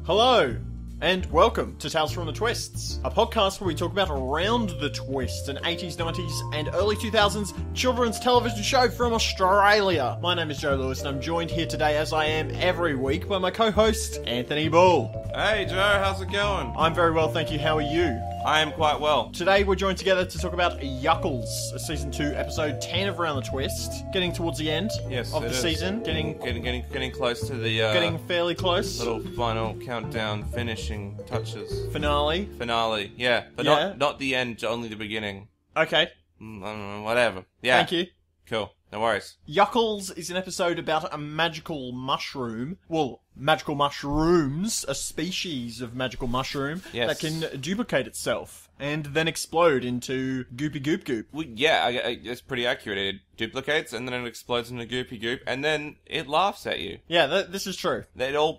Hello, and welcome to Tales from the Twists, a podcast where we talk about Around the Twist, an 80s, 90s, and early 2000s children's television show from Australia. My name is Joe Lewis, and I'm joined here today, as I am every week, by my co-host, Anthony Bull. Hey Joe, how's it going? I'm very well, thank you. How are you? I am quite well. Today we're joined together to talk about Yuckles, Season 2, Episode 10 of Around the Twist. Getting towards the end of the season. Getting close to the getting fairly close. Little final countdown finishing touches. Finale, yeah. But Yeah. not the end, only the beginning. Okay, I don't know, whatever. Yeah. thank you. Cool. No worries. Yuckles is an episode about a magical mushroom. Well, magical mushrooms, a species of magical mushroom Yes. that can duplicate itself and then explode into goopy goop goop. Well, yeah, it's pretty accurate. It duplicates and then it explodes into goopy goop and then it laughs at you. Yeah, this is true. They laugh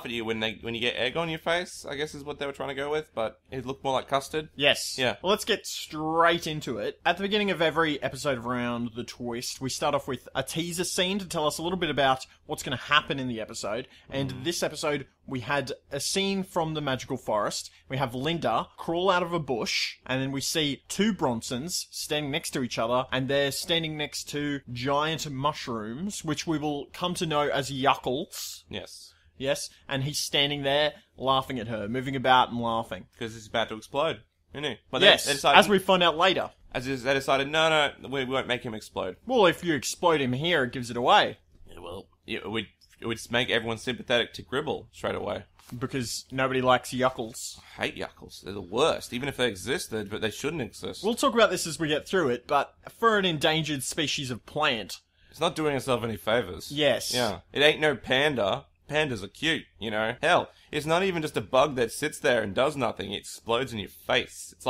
at you when you get egg on your face, I guess is what they were trying to go with, but it looked more like custard. Yes. Yeah. Well, let's get straight into it. At the beginning of every episode of Around the Twist, we start off with a teaser scene to tell us a little bit about what's going to happen in the episode. And this episode, we had a scene from the magical forest. We have Linda crawl out of a bush, and then we see two Bronsons standing next to each other, and they're standing next to giant mushrooms, which we will come to know as Yuckles. Yes. Yes, and he's standing there laughing at her, moving about and laughing. Because it's about to explode, isn't he? But Yes, they decided, as we find out later. they decided, no, we won't make him explode. Well, if you explode him here, it gives it away. Yeah, well, it would make everyone sympathetic to Gribble straight away. Because nobody likes Yuckles. I hate Yuckles. They're the worst. Even if they existed, but they shouldn't exist. We'll talk about this as we get through it, but for an endangered species of plant... It's not doing itself any favors. Yes. Yeah. It ain't no panda. Pandas are cute, you know? Hell, it's not even just a bug that sits there and does nothing. It explodes in your face. It's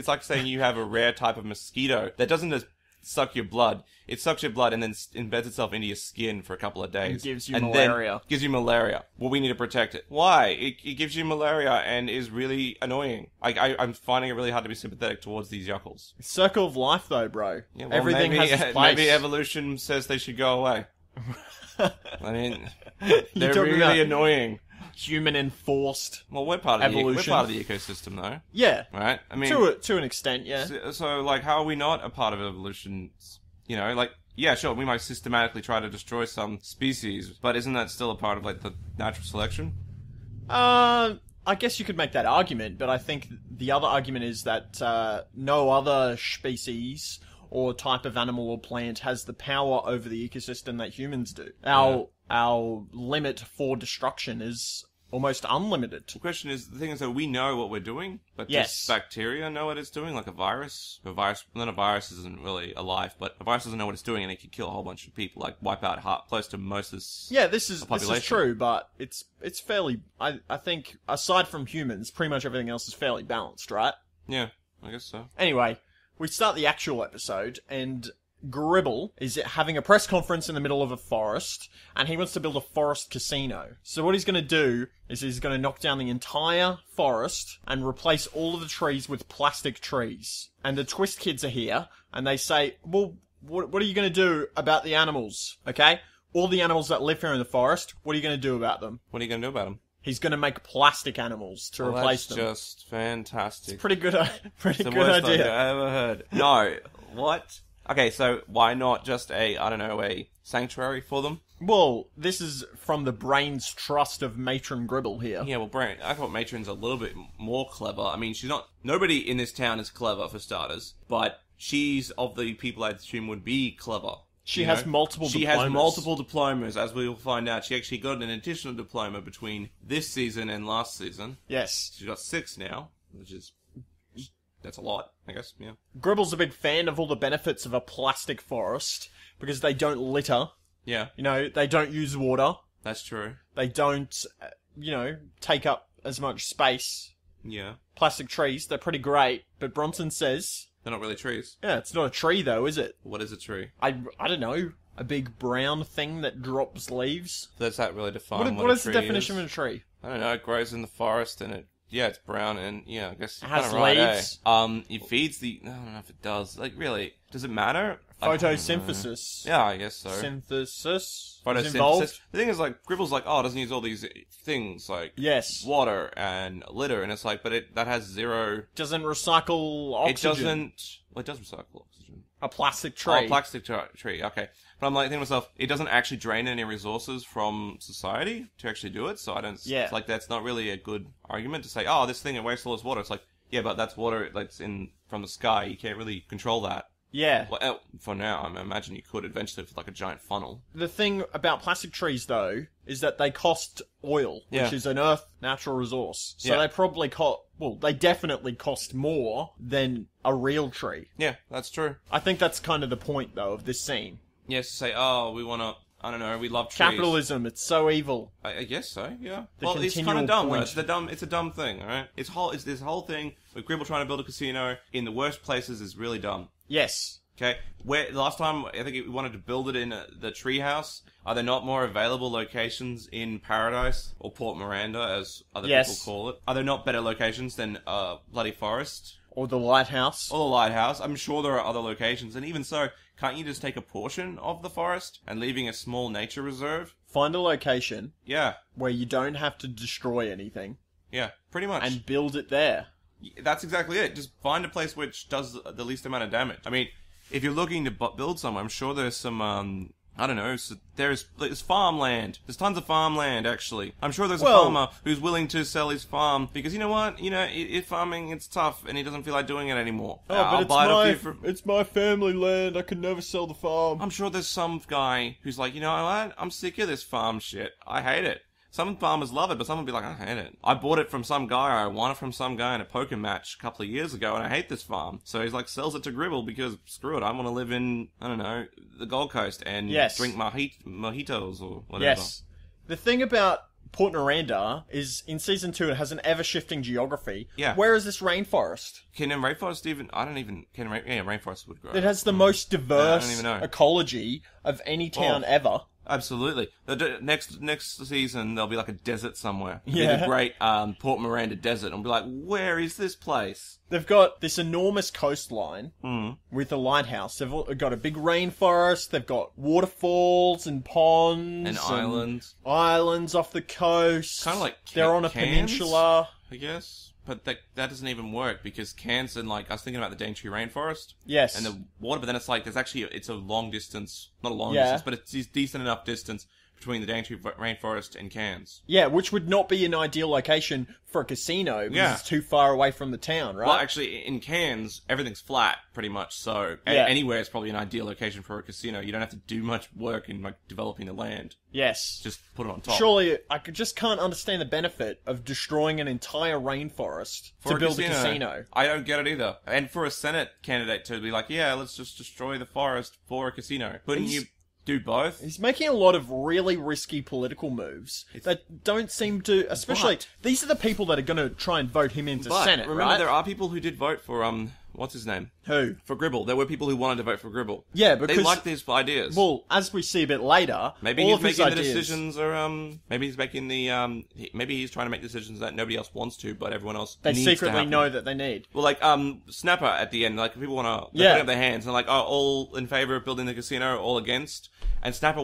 like saying you have a rare type of mosquito that doesn't just suck your blood. It sucks your blood and then embeds itself into your skin for a couple of days. And gives you and malaria. Then gives you malaria. Well, we need to protect it. Why? It gives you malaria and is really annoying. I'm finding it really hard to be sympathetic towards these Yuckles. Circle of life, though, bro. Yeah, well, Everything maybe, has its place. Maybe evolution says they should go away. I mean, they're talking really about annoying. Human-enforced Well, we're part of evolution. the ecosystem, though, Yeah. right? I mean, To an extent, yeah. so like, how are we not a part of evolution? You know, like, yeah, sure, we might systematically try to destroy some species, but isn't that still a part of, like, the natural selection? I guess you could make that argument, but I think the other argument is that no other species or type of animal or plant has the power over the ecosystem that humans do. Our limit for destruction is almost unlimited. The question is, the thing is that we know what we're doing, but Yes. does bacteria know what it's doing? Like a virus? Then a virus isn't really alive, but a virus doesn't know what it's doing and it can kill a whole bunch of people, like wipe out close to most of this. Yeah, this is population. true, but it's fairly... I think, aside from humans, pretty much everything else is fairly balanced, right? Yeah, I guess so. Anyway, we start the actual episode, and Gribble is having a press conference in the middle of a forest, and he wants to build a forest casino. So what he's going to do is he's going to knock down the entire forest and replace all of the trees with plastic trees. And the Twist Kids are here, and they say, well, what are you going to do about the animals, okay? All the animals that live here in the forest, what are you going to do about them? What are you going to do about them? He's going to make plastic animals to replace them. That's just fantastic. Pretty good It's the good worst idea. idea I ever heard. No, what? Okay, so why not just a sanctuary for them? Well, this is from the brain's trust of Matron Gribble here. Yeah, well, I thought Matron's a little bit more clever. I mean, nobody in this town is clever, for starters, but she's of the people I assume would be clever. She has multiple diplomas, as we will find out. She actually got an additional diploma between this season and last season. Yes. She's got 6 now, that's a lot, I guess, yeah. Gribble's a big fan of all the benefits of a plastic forest, because they don't litter. Yeah. You know, they don't use water. That's true. They don't, take up as much space. Yeah. Plastic trees, they're pretty great, but Bronson says... They're not really trees. Yeah, it's not a tree though, is it? What is a tree? I don't know. A big brown thing that drops leaves? Does that really define What is a the tree definition is? of a tree? I don't know, it grows in the forest and it Yeah, it's brown, and yeah, I guess It you're has kind of right. leaves. It feeds the. I don't know if it does. Like, really, does it matter? Photosynthesis. Yeah, I guess so. Synthesis. Is Photosynthesis. involved. The thing is, like, Gribble's like, oh, it doesn't use all these things like Yes. water and litter, and it's like, but that has zero. Doesn't recycle oxygen. It doesn't. Well, it does recycle oxygen. A plastic tree. Oh, plastic tree. Okay, but I'm like thinking to myself, it doesn't actually drain any resources from society to actually do it. So I don't. Yeah. It's like that's not really a good argument to say. Oh, this thing it wastes all this water. It's like, yeah, but that's water that's in from the sky. You can't really control that. Yeah. Well, for now, I imagine you could eventually with like a giant funnel. The thing about plastic trees, though, is that they cost oil, which is an earth natural resource. So they probably they definitely cost more than a real tree. Yeah, that's true. I think that's kind of the point, though, of this scene. Yes, to say, oh, we want to, I don't know, we love trees. Capitalism, it's so evil. I guess so, yeah. The Well, it's kind continual of dumb, point. though. It's a dumb thing, alright? It's this whole thing with Gribble trying to build a casino in the worst places is really dumb. Yes. Okay, last time I think we wanted to build it in the treehouse. Are there not more available locations in Paradise or Port Miranda, as other people call it? Are there not better locations than bloody forest Or the lighthouse. or the lighthouse? I'm sure there are other locations, and even so, can't you just take a portion of the forest and leaving a small nature reserve? Find a location Yeah, where you don't have to destroy anything yeah, pretty much. and build it there. That's exactly it. Just find a place which does the least amount of damage. I mean, if you're looking to build somewhere, I'm sure there's some, I don't know, there's farmland. There's tons of farmland, actually. I'm sure there's a farmer who's willing to sell his farm, because you know what? You know, if farming, it's tough, and he doesn't feel like doing it anymore. Oh, but it's my family land. I could never sell the farm. I'm sure there's some guy who's like, you know what? I'm sick of this farm shit. I hate it. Some farmers love it, but some will be like, I hate it. I bought it from some guy, or I won it from some guy in a poker match a couple of years ago, and I hate this farm. So he's like, sells it to Gribble because, screw it, I want to live in, I don't know, the Gold Coast and drink mojitos or whatever. Yes. The thing about Port Miranda is, in Season 2, it has an ever-shifting geography. Yeah. Where is this rainforest? Can rainforest even... rainforest would grow. It has the most I don't diverse even know. ecology of any town ever. Absolutely. Next season, there'll be like a desert somewhere. It'll be Yeah. the great Port Miranda desert. And we'll be like, where is this place? They've got this enormous coastline with a lighthouse. They've got a big rainforest. They've got waterfalls and ponds. And islands. Islands off the coast. Kind of like They're on a Cairns, peninsula. I guess. But that doesn't even work, because Cairns and, like, I was thinking about the Daintree Rainforest. Yes. And the water, but then it's like, it's a long distance, not a long Yeah. distance, but it's decent enough distance between the Daintree Rainforest and Cairns. Yeah, which would not be an ideal location for a casino because it's too far away from the town, right? Well, actually, in Cairns, everything's flat, pretty much, so anywhere is probably an ideal location for a casino. You don't have to do much work in, like, developing the land. Yes. Just put it on top. Surely, just can't understand the benefit of destroying an entire rainforest to build a casino. I don't get it either. And for a Senate candidate to be like, yeah, let's just destroy the forest for a casino. Couldn't you do both? He's making a lot of really risky political moves that don't seem to... Especially, these are the people that are going to try and vote him into Senate, remember, right? there are people who did vote for, what's his name? Who? For Gribble. There were people who wanted to vote for Gribble. Yeah, because... They liked his ideas. Well, as we see a bit later, maybe all he's of his making the ideas... decisions, or, maybe he's making the, maybe he's trying to make decisions that nobody else wants to, but everyone else They needs secretly to happen. know that they need. Well, like, Snapper at the end, like, people want to, they're putting up their hands, and like, oh, all in favor of building the casino, all against, and Snapper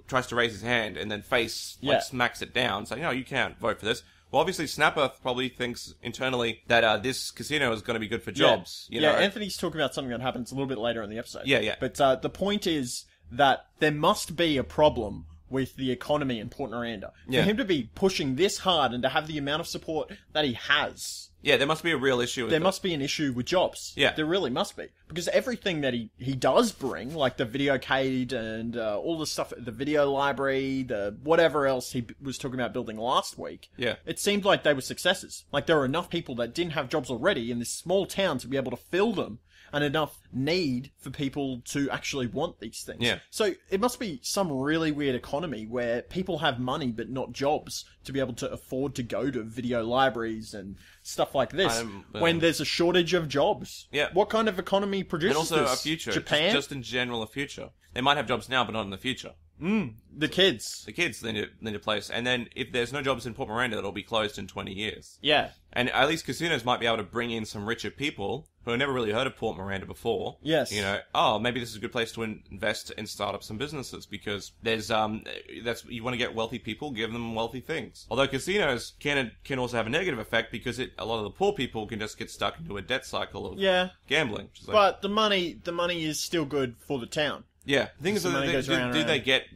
tries to raise his hand, and then Face, smacks it down, saying, no, you can't vote for this. Well, obviously, Snapper probably thinks internally that this casino is going to be good for jobs. You know? Anthony's talking about something that happens a little bit later in the episode. Yeah. But the point is that there must be a problem with the economy in Port Miranda. For him to be pushing this hard and to have the amount of support that he has... Yeah, there must be a real issue with There must be an issue with jobs. Yeah. There really must be. Because everything that he does bring, like the videocade and all the stuff, the video library, the whatever else he was talking about building last week, it seemed like they were successes. Like there were enough people that didn't have jobs already in this small town to be able to fill them, and enough need for people to actually want these things. Yeah. So it must be some really weird economy where people have money but not jobs to be able to afford to go to video libraries and stuff like this when there's a shortage of jobs. Yeah. What kind of economy produces and also this? a future. Japan? Just in general, a future. They might have jobs now, but not in the future. The kids. The kids need a place. And then if there's no jobs in Port Miranda, it'll be closed in 20 years. Yeah. And at least casinos might be able to bring in some richer people who have never really heard of Port Miranda before. Yes. You know, oh, maybe this is a good place to invest and start up some businesses because there's, you want to get wealthy people, give them wealthy things. Although casinos can also have a negative effect because a lot of the poor people can just get stuck into a debt cycle of gambling. But the money is still good for the town. Yeah. The thing is, around.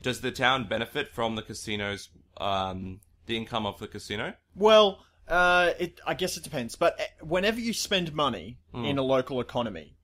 Does the town benefit from the casinos, the income of the casino? Well, I guess it depends. But whenever you spend money in a local economy,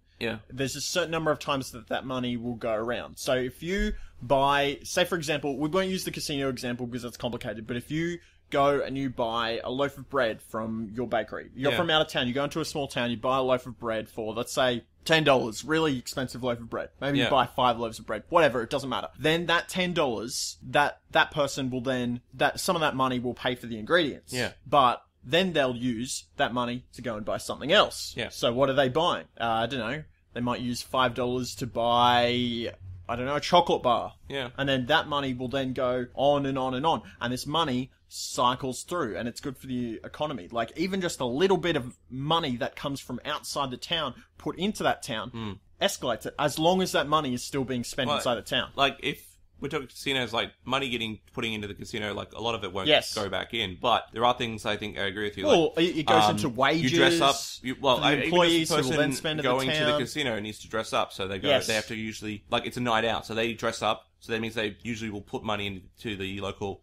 there's a certain number of times that money will go around. So if you buy, say for example, we won't use the casino example because that's complicated, but if you go and you buy a loaf of bread from your bakery, you're from out of town, you go into a small town, you buy a loaf of bread for, let's say, $10, really expensive loaf of bread. Maybe you buy 5 loaves of bread. Whatever, it doesn't matter. Then that $10, that person will then, some of that money will pay for the ingredients. Yeah. But then they'll use that money to go and buy something else. Yeah. So what are they buying? I don't know. They might use $5 to buy, I don't know, a chocolate bar. Yeah. And then that money will then go on and on and on. And this money cycles through and it's good for the economy. Like even just a little bit of money that comes from outside the town put into that town escalates it as long as that money is still being spent inside the town. Like if we're talking casinos, like money putting into the casino, like a lot of it won't go back in. But there are things I think I agree with you. Well, like, it goes into wages. You dress up. Employees who will then spend at the going town. to the casino needs to dress up, so they go. They have to usually it's a night out, so they dress up. So that means they usually will put money into the local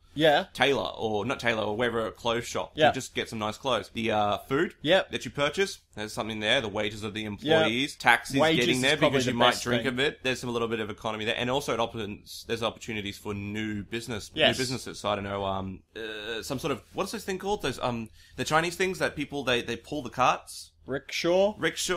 tailor, or not tailor, or wherever clothes shop to just get some nice clothes. The food that you purchase, there's something there. The wages of the employees, taxes getting there because you might drink a bit. There's some little bit of economy there, and also there's opportunities for new businesses. So I don't know, some sort of what's this thing called? Those the Chinese things that people they pull the carts. Rickshaw,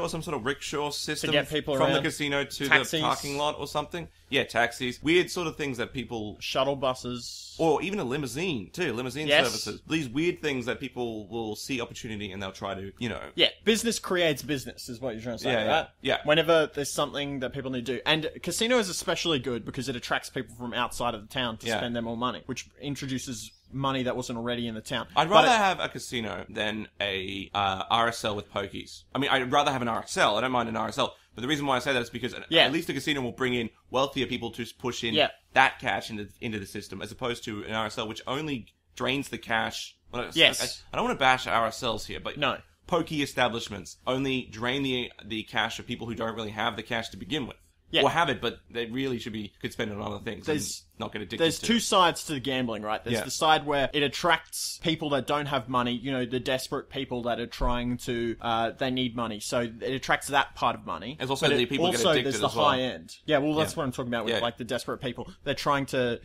some sort of rickshaw system to get people from around. the casino to Taxis. the parking lot or something. Yeah, taxis. Weird sort of things that people... Shuttle buses. Or even a limousine, too. Limousine services. These weird things that people will see opportunity and they'll try to, Yeah, business creates business is what you're trying to say, right? Yeah. Whenever there's something that people need to do. And casino is especially good because it attracts people from outside of the town to spend their more money, which introduces money that wasn't already in the town. I'd rather have a casino than a RSL with pokies. I mean, I'd rather have an RSL. I don't mind an RSL. But the reason why I say that is because at least a casino will bring in wealthier people to push in that cash into the system, as opposed to an RSL, which only drains the cash. Well, Yes. I don't want to bash RSLs here, but No. pokey establishments only drain the cash of people who don't really have the cash to begin with. Yeah. Or have it, but they really could spend it on other things and not get addicted There's to two it. sides to the gambling, right? There's the side where it attracts people that don't have money, the desperate people that are trying to, they need money. So it attracts that part of money. There's also the people who get addicted there's the as well. high end. Yeah, well, that's what I'm talking about with, like, the desperate people. They're trying to,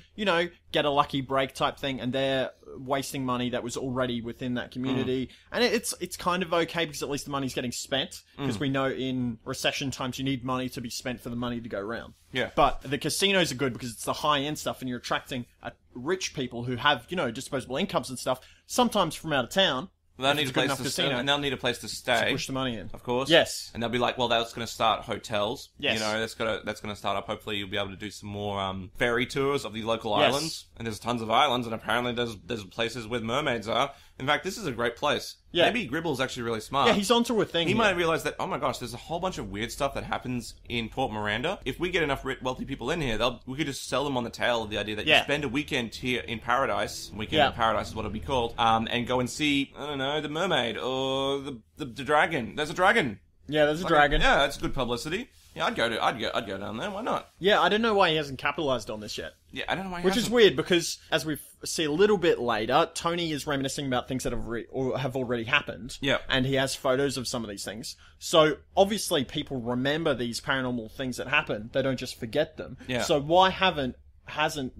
get a lucky break type thing, and they're wasting money that was already within that community. And it's kind of okay because at least the money's getting spent, because we know in recession times you need money to be spent for the money to go around. Yeah. But the casinos are good because it's the high-end stuff and you're attracting rich people who have, disposable incomes and stuff, sometimes from out of town. They'll need a place to stay. And they'll need a place to stay. To push the money in. Of course. Yes. And they'll be like, well, that's going to start hotels. Yes. That's going to start up. Hopefully you'll be able to do some more ferry tours of the local islands. And there's tons of islands, and apparently there's places where mermaids are. In fact, this is a great place. Yeah. Maybe Gribble's actually really smart. Yeah, he's onto a thing. He might realize that, oh my gosh, there's a whole bunch of weird stuff that happens in Port Miranda. If we get enough wealthy people in here, we could just sell them on the tail of the idea that you spend a weekend here in Paradise. Weekend in Paradise is what it'll be called. And go and see, I don't know, the mermaid or the dragon. There's a dragon. Yeah, there's a dragon. Yeah, that's good publicity. Yeah, I'd go down there. Why not? Yeah, I don't know why he hasn't capitalized on this yet. Yeah, I don't know why he Which hasn't. is weird because, as we see a little bit later, Tony is reminiscing about things that have already happened. Yeah. And he has photos of some of these things. So, obviously, people remember these paranormal things that happen. They don't just forget them. Yeah. So, why hasn't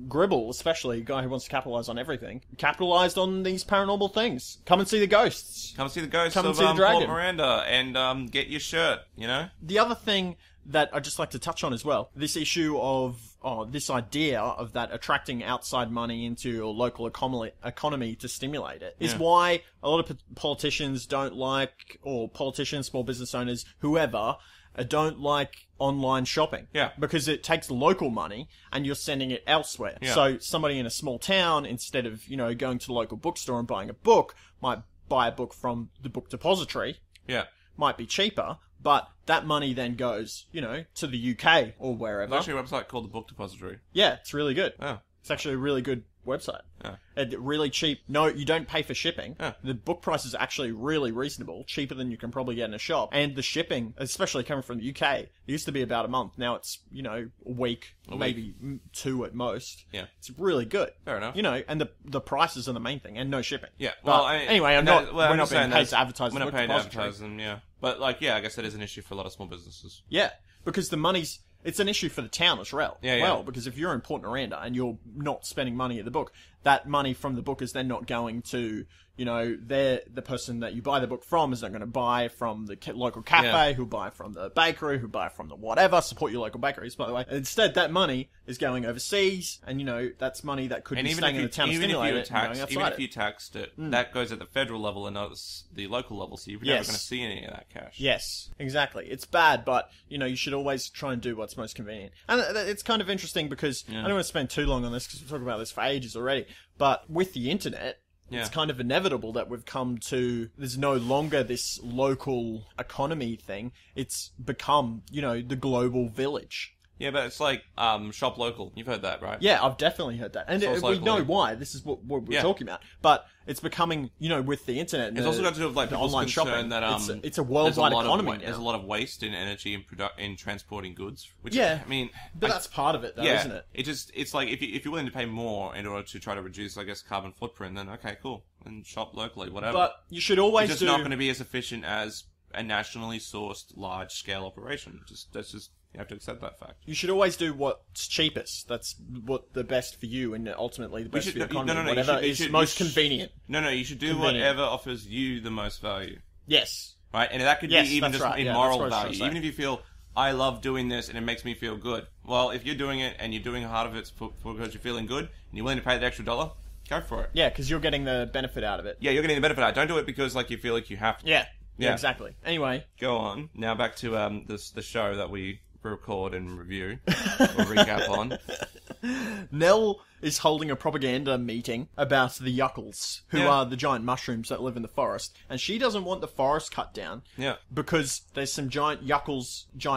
Gribble, especially a guy who wants to capitalize on everything, capitalized on these paranormal things? Come and see the ghosts. Come see the ghosts Come of and see the dragon. Port Miranda and get your shirt, The other thing that I'd just like to touch on as well, this issue of, this idea of that attracting outside money into your local economy to stimulate it, is why a lot of politicians don't like, or politicians, small business owners, whoever, don't like online shopping. Yeah. Because it takes local money and you're sending it elsewhere. Yeah. So somebody in a small town, instead of, going to the local bookstore and buying a book, might buy a book from the book depository. Yeah. Might be cheaper, but that money then goes, to the UK or wherever. There's actually a website called the Book Depository. Yeah, it's really good. Oh. It's actually a really good website. Yeah. Really cheap. No, you don't pay for shipping. Yeah. The book price is actually really reasonable, cheaper than you can probably get in a shop. And the shipping, especially coming from the UK, it used to be about a month. Now it's, a week, maybe 2 at most. Yeah. It's really good. Fair enough. And the prices are the main thing, and no shipping. Yeah. Well, anyway, we're not being paid to advertise the We're book not paid to depository. advertise them, yeah. But, I guess that is an issue for a lot of small businesses. Yeah, because it's an issue for the town as well. Yeah. Well, because if you're in Port Noranda and you're not spending money at the book, that money from the book is then not going to, the person that you buy the book from is not going to buy from the local cafe, who'll buy from the bakery, who'll buy from the whatever. Support your local bakeries, by the way. Instead, that money is going overseas, and, that's money that could be staying in the town to stimulate it and going outside even if you taxed it, that goes at the federal level and not the local level, so you're never going to see any of that cash. Yes, exactly. It's bad, but, you should always try and do what's most convenient. And it's kind of interesting because I don't want to spend too long on this because we've talked about this for ages already, but with the internet, it's kind of inevitable that we've come to, there's no longer this local economy thing. It's become, the global village. Yeah, but it's like shop local. You've heard that, right? Yeah, I've definitely heard that. And we know why. This is what we're talking about. But it's becoming, with the internet and it's also got to do with like people's online concern shopping, that it's a worldwide economy now. There's a lot of waste in energy in transporting goods. Which, Yeah, I mean, but that's part of it, though, isn't it? It's like if you're willing to pay more in order to try to reduce, I guess, carbon footprint, then okay, cool, and shop locally, whatever. But you should always it's just not going to be as efficient as a nationally sourced large scale operation. That's just. You have to accept that fact. You should always do what's cheapest. That's what the best for you, and ultimately the best for your economy. Whatever is most convenient. No, you should do whatever offers you the most value. Yes. Right, and that could be even just in moral value. Even if you feel, I love doing this and it makes me feel good. Well, if you're doing it and you're doing hard of it because you're feeling good and you're willing to pay the extra $1, go for it. Yeah, because you're getting the benefit out of it. Yeah, you're getting the benefit out. Don't do it because you feel like you have to. Yeah, exactly. Anyway. Go on. Now back to the show that we record and review or recap on. Nell is holding a propaganda meeting about the Yuckles, who are the giant mushrooms that live in the forest, and she doesn't want the forest cut down. Yeah. Because there's some giant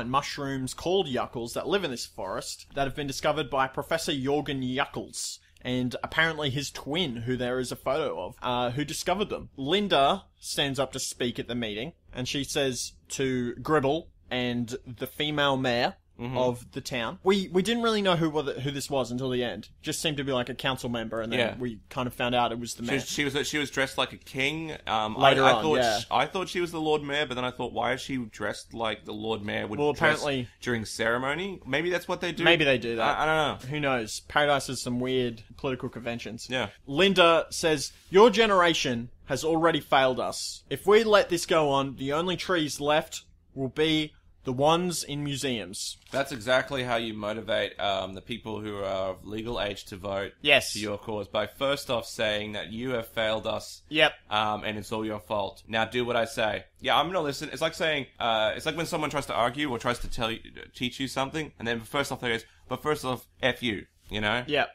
mushrooms called Yuckles that live in this forest that have been discovered by Professor Jorgen Yuckles, and apparently his twin, who there is a photo of, who discovered them. Linda stands up to speak at the meeting, and she says to Gribble and the female mayor of the town. We didn't really know who this was until the end. Just seemed to be like a council member, and then we kind of found out it was the mayor. She was dressed like a king. I thought she was the Lord Mayor, but then I thought, why is she dressed like the Lord Mayor would dress apparently during ceremony? Maybe that's what they do. Maybe they do that. I don't know. Who knows? Paradise has some weird political conventions. Yeah. Linda says, your generation has already failed us. If we let this go on, the only trees left will be the ones in museums. That's exactly how you motivate the people who are of legal age to vote to your cause, by first off saying that you have failed us. Yep. And it's all your fault. Now do what I say. Yeah, I'm gonna listen. It's like saying, it's like when someone tries to argue or tries to teach you something, and then first off they goes, but first off, F you, Yeah.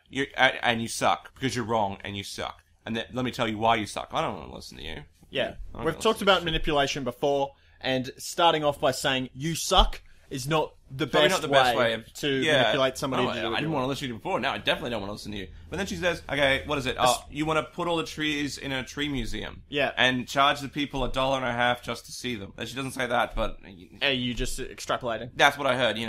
And you suck, because you're wrong and you suck. And then let me tell you why you suck. I don't want to listen to you. Yeah. We've talked about manipulation before. And starting off by saying, you suck, is not the best way to manipulate somebody. I didn't want to listen to you before. Now I definitely don't want to listen to you. But then she says, okay, what is it? You want to put all the trees in a tree museum. Yeah. And charge the people $1.50 just to see them. She doesn't say that, but... Are you just extrapolating? That's what I heard,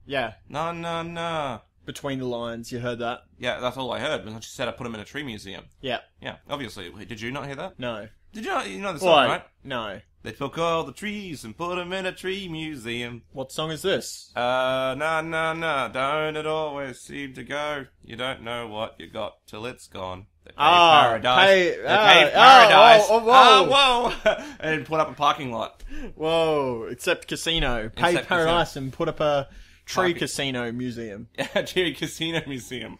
Yeah. No. Between the lines, you heard that? Yeah, that's all I heard. But then she said I put them in a tree museum. Yeah. Yeah, obviously. Did you not hear that? No. Did you not? You know the song, right? No. They took all the trees and put them in a tree museum. What song is this? No, don't it always seem to go? You don't know what you got till it's gone. They pay paradise. Paradise. Whoa. And put up a parking lot. Whoa, except casino. Pay paradise and put up a tree casino museum. Yeah, tree casino museum.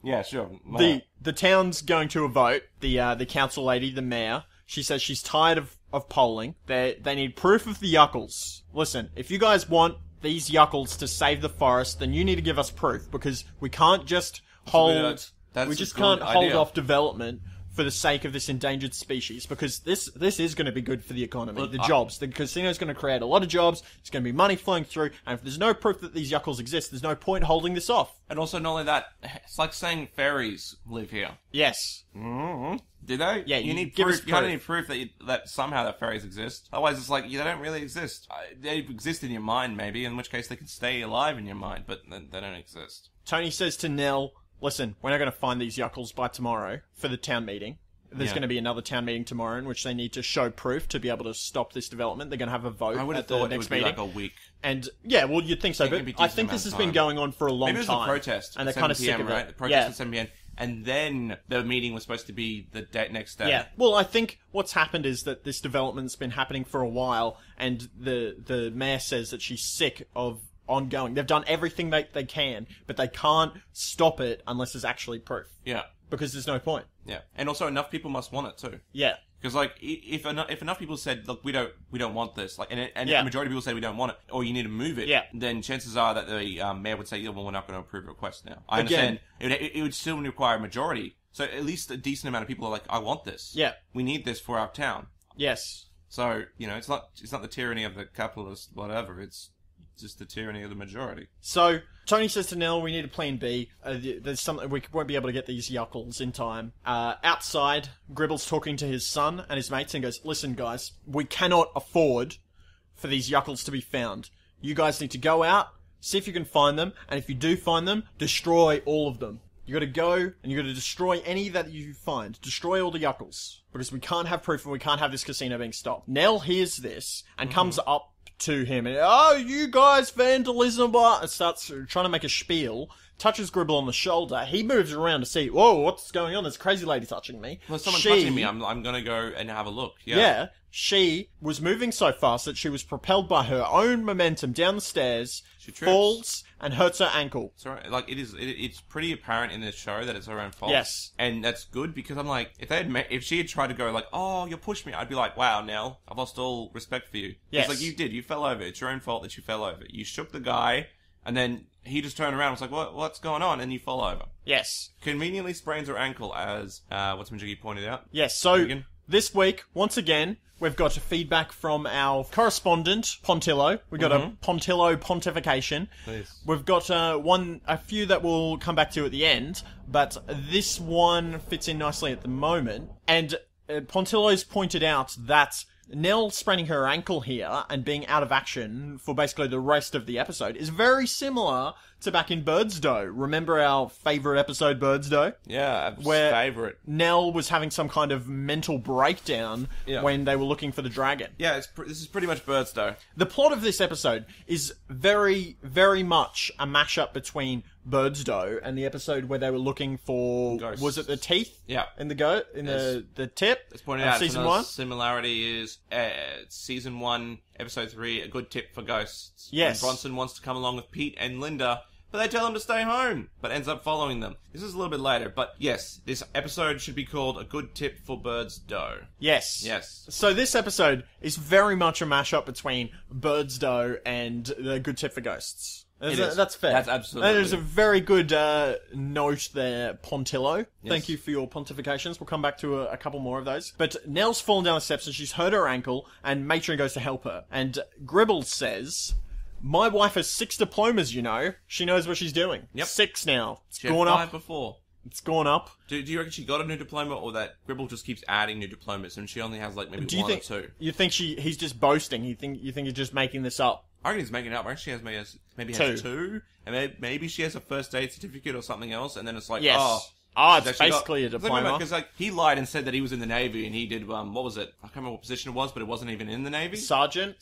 Yeah, sure. The town's going to a vote. The council lady, the mayor, she says she's tired of of polling. They need proof of the Yuckles. Listen, if you guys want these Yuckles to save the forest, then you need to give us proof, because we can't just hold... We just can't hold off development for the sake of this endangered species, because this is going to be good for the economy, the jobs. The casino is going to create a lot of jobs, there's going to be money flowing through, and if there's no proof that these Yuckles exist, there's no point holding this off. And also, not only that, it's like saying fairies live here. Yes. Mm-hmm. Do they? Yeah, you need proof. You need proof that somehow that fairies exist. Otherwise, it's like, they don't really exist. They exist in your mind, maybe, in which case they can stay alive in your mind, but they don't exist. Tony says to Nell, listen, we're not going to find these Yuckles by tomorrow for the town meeting. There's going to be another town meeting tomorrow in which they need to show proof to be able to stop this development. They're going to have a vote at the next meeting. Like a week. And, yeah, well, you'd think so, but I think this has been going on for a long time. Maybe it was the protest. And they're kind of sick of it. Right? The protest at 7 p.m. And then the meeting was supposed to be the next day. Yeah. Well, I think what's happened is that this development's been happening for a while, and the mayor says that she's sick of ongoing. They've done everything they can, but they can't stop it unless there's actually proof. Yeah. Because there's no point. Yeah. And also enough people must want it too. Yeah. Because, like, if enough people said, look, we don't want this, like, and the majority of people say we don't want it, or you need to move it, then chances are that the mayor would say, well, we're not going to approve a request now. I understand. It would still require a majority. So at least a decent amount of people are like, I want this. Yeah. We need this for our town. Yes. So, it's not the tyranny of the capitalist whatever, it's just the tyranny of the majority. So, Tony says to Nell, we need a plan B. There's something, we won't be able to get these Yuckles in time. Outside, Gribble's talking to his son and his mates and goes, listen guys, we cannot afford for these Yuckles to be found. You guys need to go out, see if you can find them, and if you do find them, destroy all of them. You gotta go, and you gotta destroy any that you find. Destroy all the Yuckles. Because we can't have proof and we can't have this casino being stopped. Nell hears this and comes up to him and, oh, you guys, vandalism, blah, and starts trying to make a spiel, touches Gribble on the shoulder. He moves around to see, whoa, what's going on? There's a crazy lady touching me. Well, someone's touching me. I'm gonna go and have a look. Yeah. She was moving so fast that she was propelled by her own momentum down the stairs, falls, and hurts her ankle. So, like, it's pretty apparent in this show that it's her own fault. Yes. And that's good, because I'm like, if she had tried to go like, oh, you pushed me, I'd be like, wow, Nell, I've lost all respect for you. Yes. It's like, you fell over. It's your own fault that you fell over. You shook the guy, and then he just turned around and was like, what's going on? And you fall over. Yes. Conveniently sprains her ankle, as, what's Majiggy pointed out. Yes, so, this week, once again, we've got feedback from our correspondent, Pontillo. We've got a Pontillo pontification. Please. We've got a few that we'll come back to at the end, but this one fits in nicely at the moment. And Pontillo's pointed out that Nell spraining her ankle here and being out of action for basically the rest of the episode is very similar to back in Birdsdoe. Remember our favourite episode, Birdsdoe? Yeah, where favourite. Nell was having some kind of mental breakdown when they were looking for the dragon. Yeah, this is pretty much Birdsdoe. The plot of this episode is very, very much a mashup between Birdsdoe and the episode where they were looking for... Ghosts. Was it the teeth? Yeah. In the goat? In the tip? Let's point it out. Season 1? Similarity is Season 1, Episode 3, a good tip for ghosts. Yes. And Bronson wants to come along with Pete and Linda, but they tell him to stay home, but ends up following them. This is a little bit later, but yes, this episode should be called A Good Tip for Birdsdoe. Yes. Yes. So this episode is very much a mashup between Birdsdoe and The Good Tip for Ghosts. That's fair. That's absolutely. That is a very good note there, Pontillo. Yes. Thank you for your pontifications. We'll come back to a couple more of those. But Nell's fallen down the steps and she's hurt her ankle, and Matron goes to help her. And Gribble says, my wife has 6 diplomas, you know. She knows what she's doing. Yep. 6 now. It's She had gone 5 up. before. It's gone up. Do you reckon she got a new diploma, or that Gribble just keeps adding new diplomas and she only has like maybe one or two? You think he's just boasting? You think he's just making this up? I reckon he's making it up. I reckon she has maybe has 2, and maybe she has a first aid certificate or something else, and then it's like, yes. it's it's basically a diploma. Because like he lied and said that he was in the Navy, and he did what was it? I can't remember what position it was, but it wasn't even in the Navy. Sergeant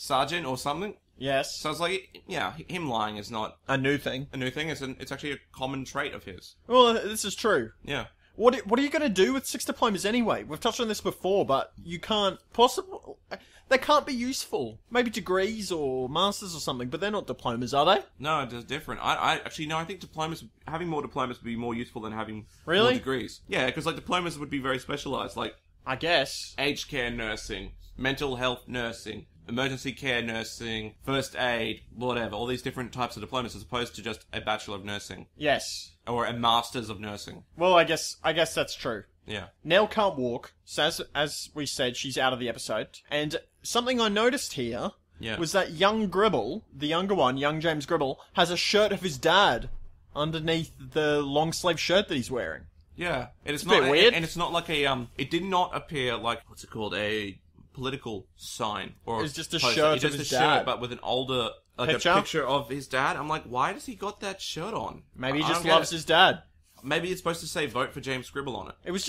or something. Yes. So it's like, yeah, him lying is not a new thing. It's actually a common trait of his. Well, this is true. Yeah. What are you going to do with 6 diplomas anyway? We've touched on this before, but you can't they can't be useful. Maybe degrees or masters or something, but they're not diplomas, are they? No, it's different. I actually, no, I think having more diplomas would be more useful than having really? more degrees. Yeah, because like diplomas would be very specialized. Like I guess. Aged care nursing, mental health nursing, emergency care nursing, first aid, whatever. All these different types of diplomas as opposed to just a Bachelor of Nursing. Yes. Or a Masters of Nursing. Well, I guess that's true. Yeah. Nell can't walk, so as we said, she's out of the episode. And something I noticed here was that young Gribble, the younger one, young James Gribble, has a shirt of his dad underneath the long sleeve shirt that he's wearing. Yeah. And it's a bit weird. And it's not like a, it did not appear like, what's it called, a political sign. Or it's just a poster. shirt It's of just his a dad. shirt, but with an older, like Picture? a picture of his dad. I'm like, why does he got that shirt on? Maybe he I just don't get loves it. his dad. Maybe it's supposed to say vote for James Gribble on it. It was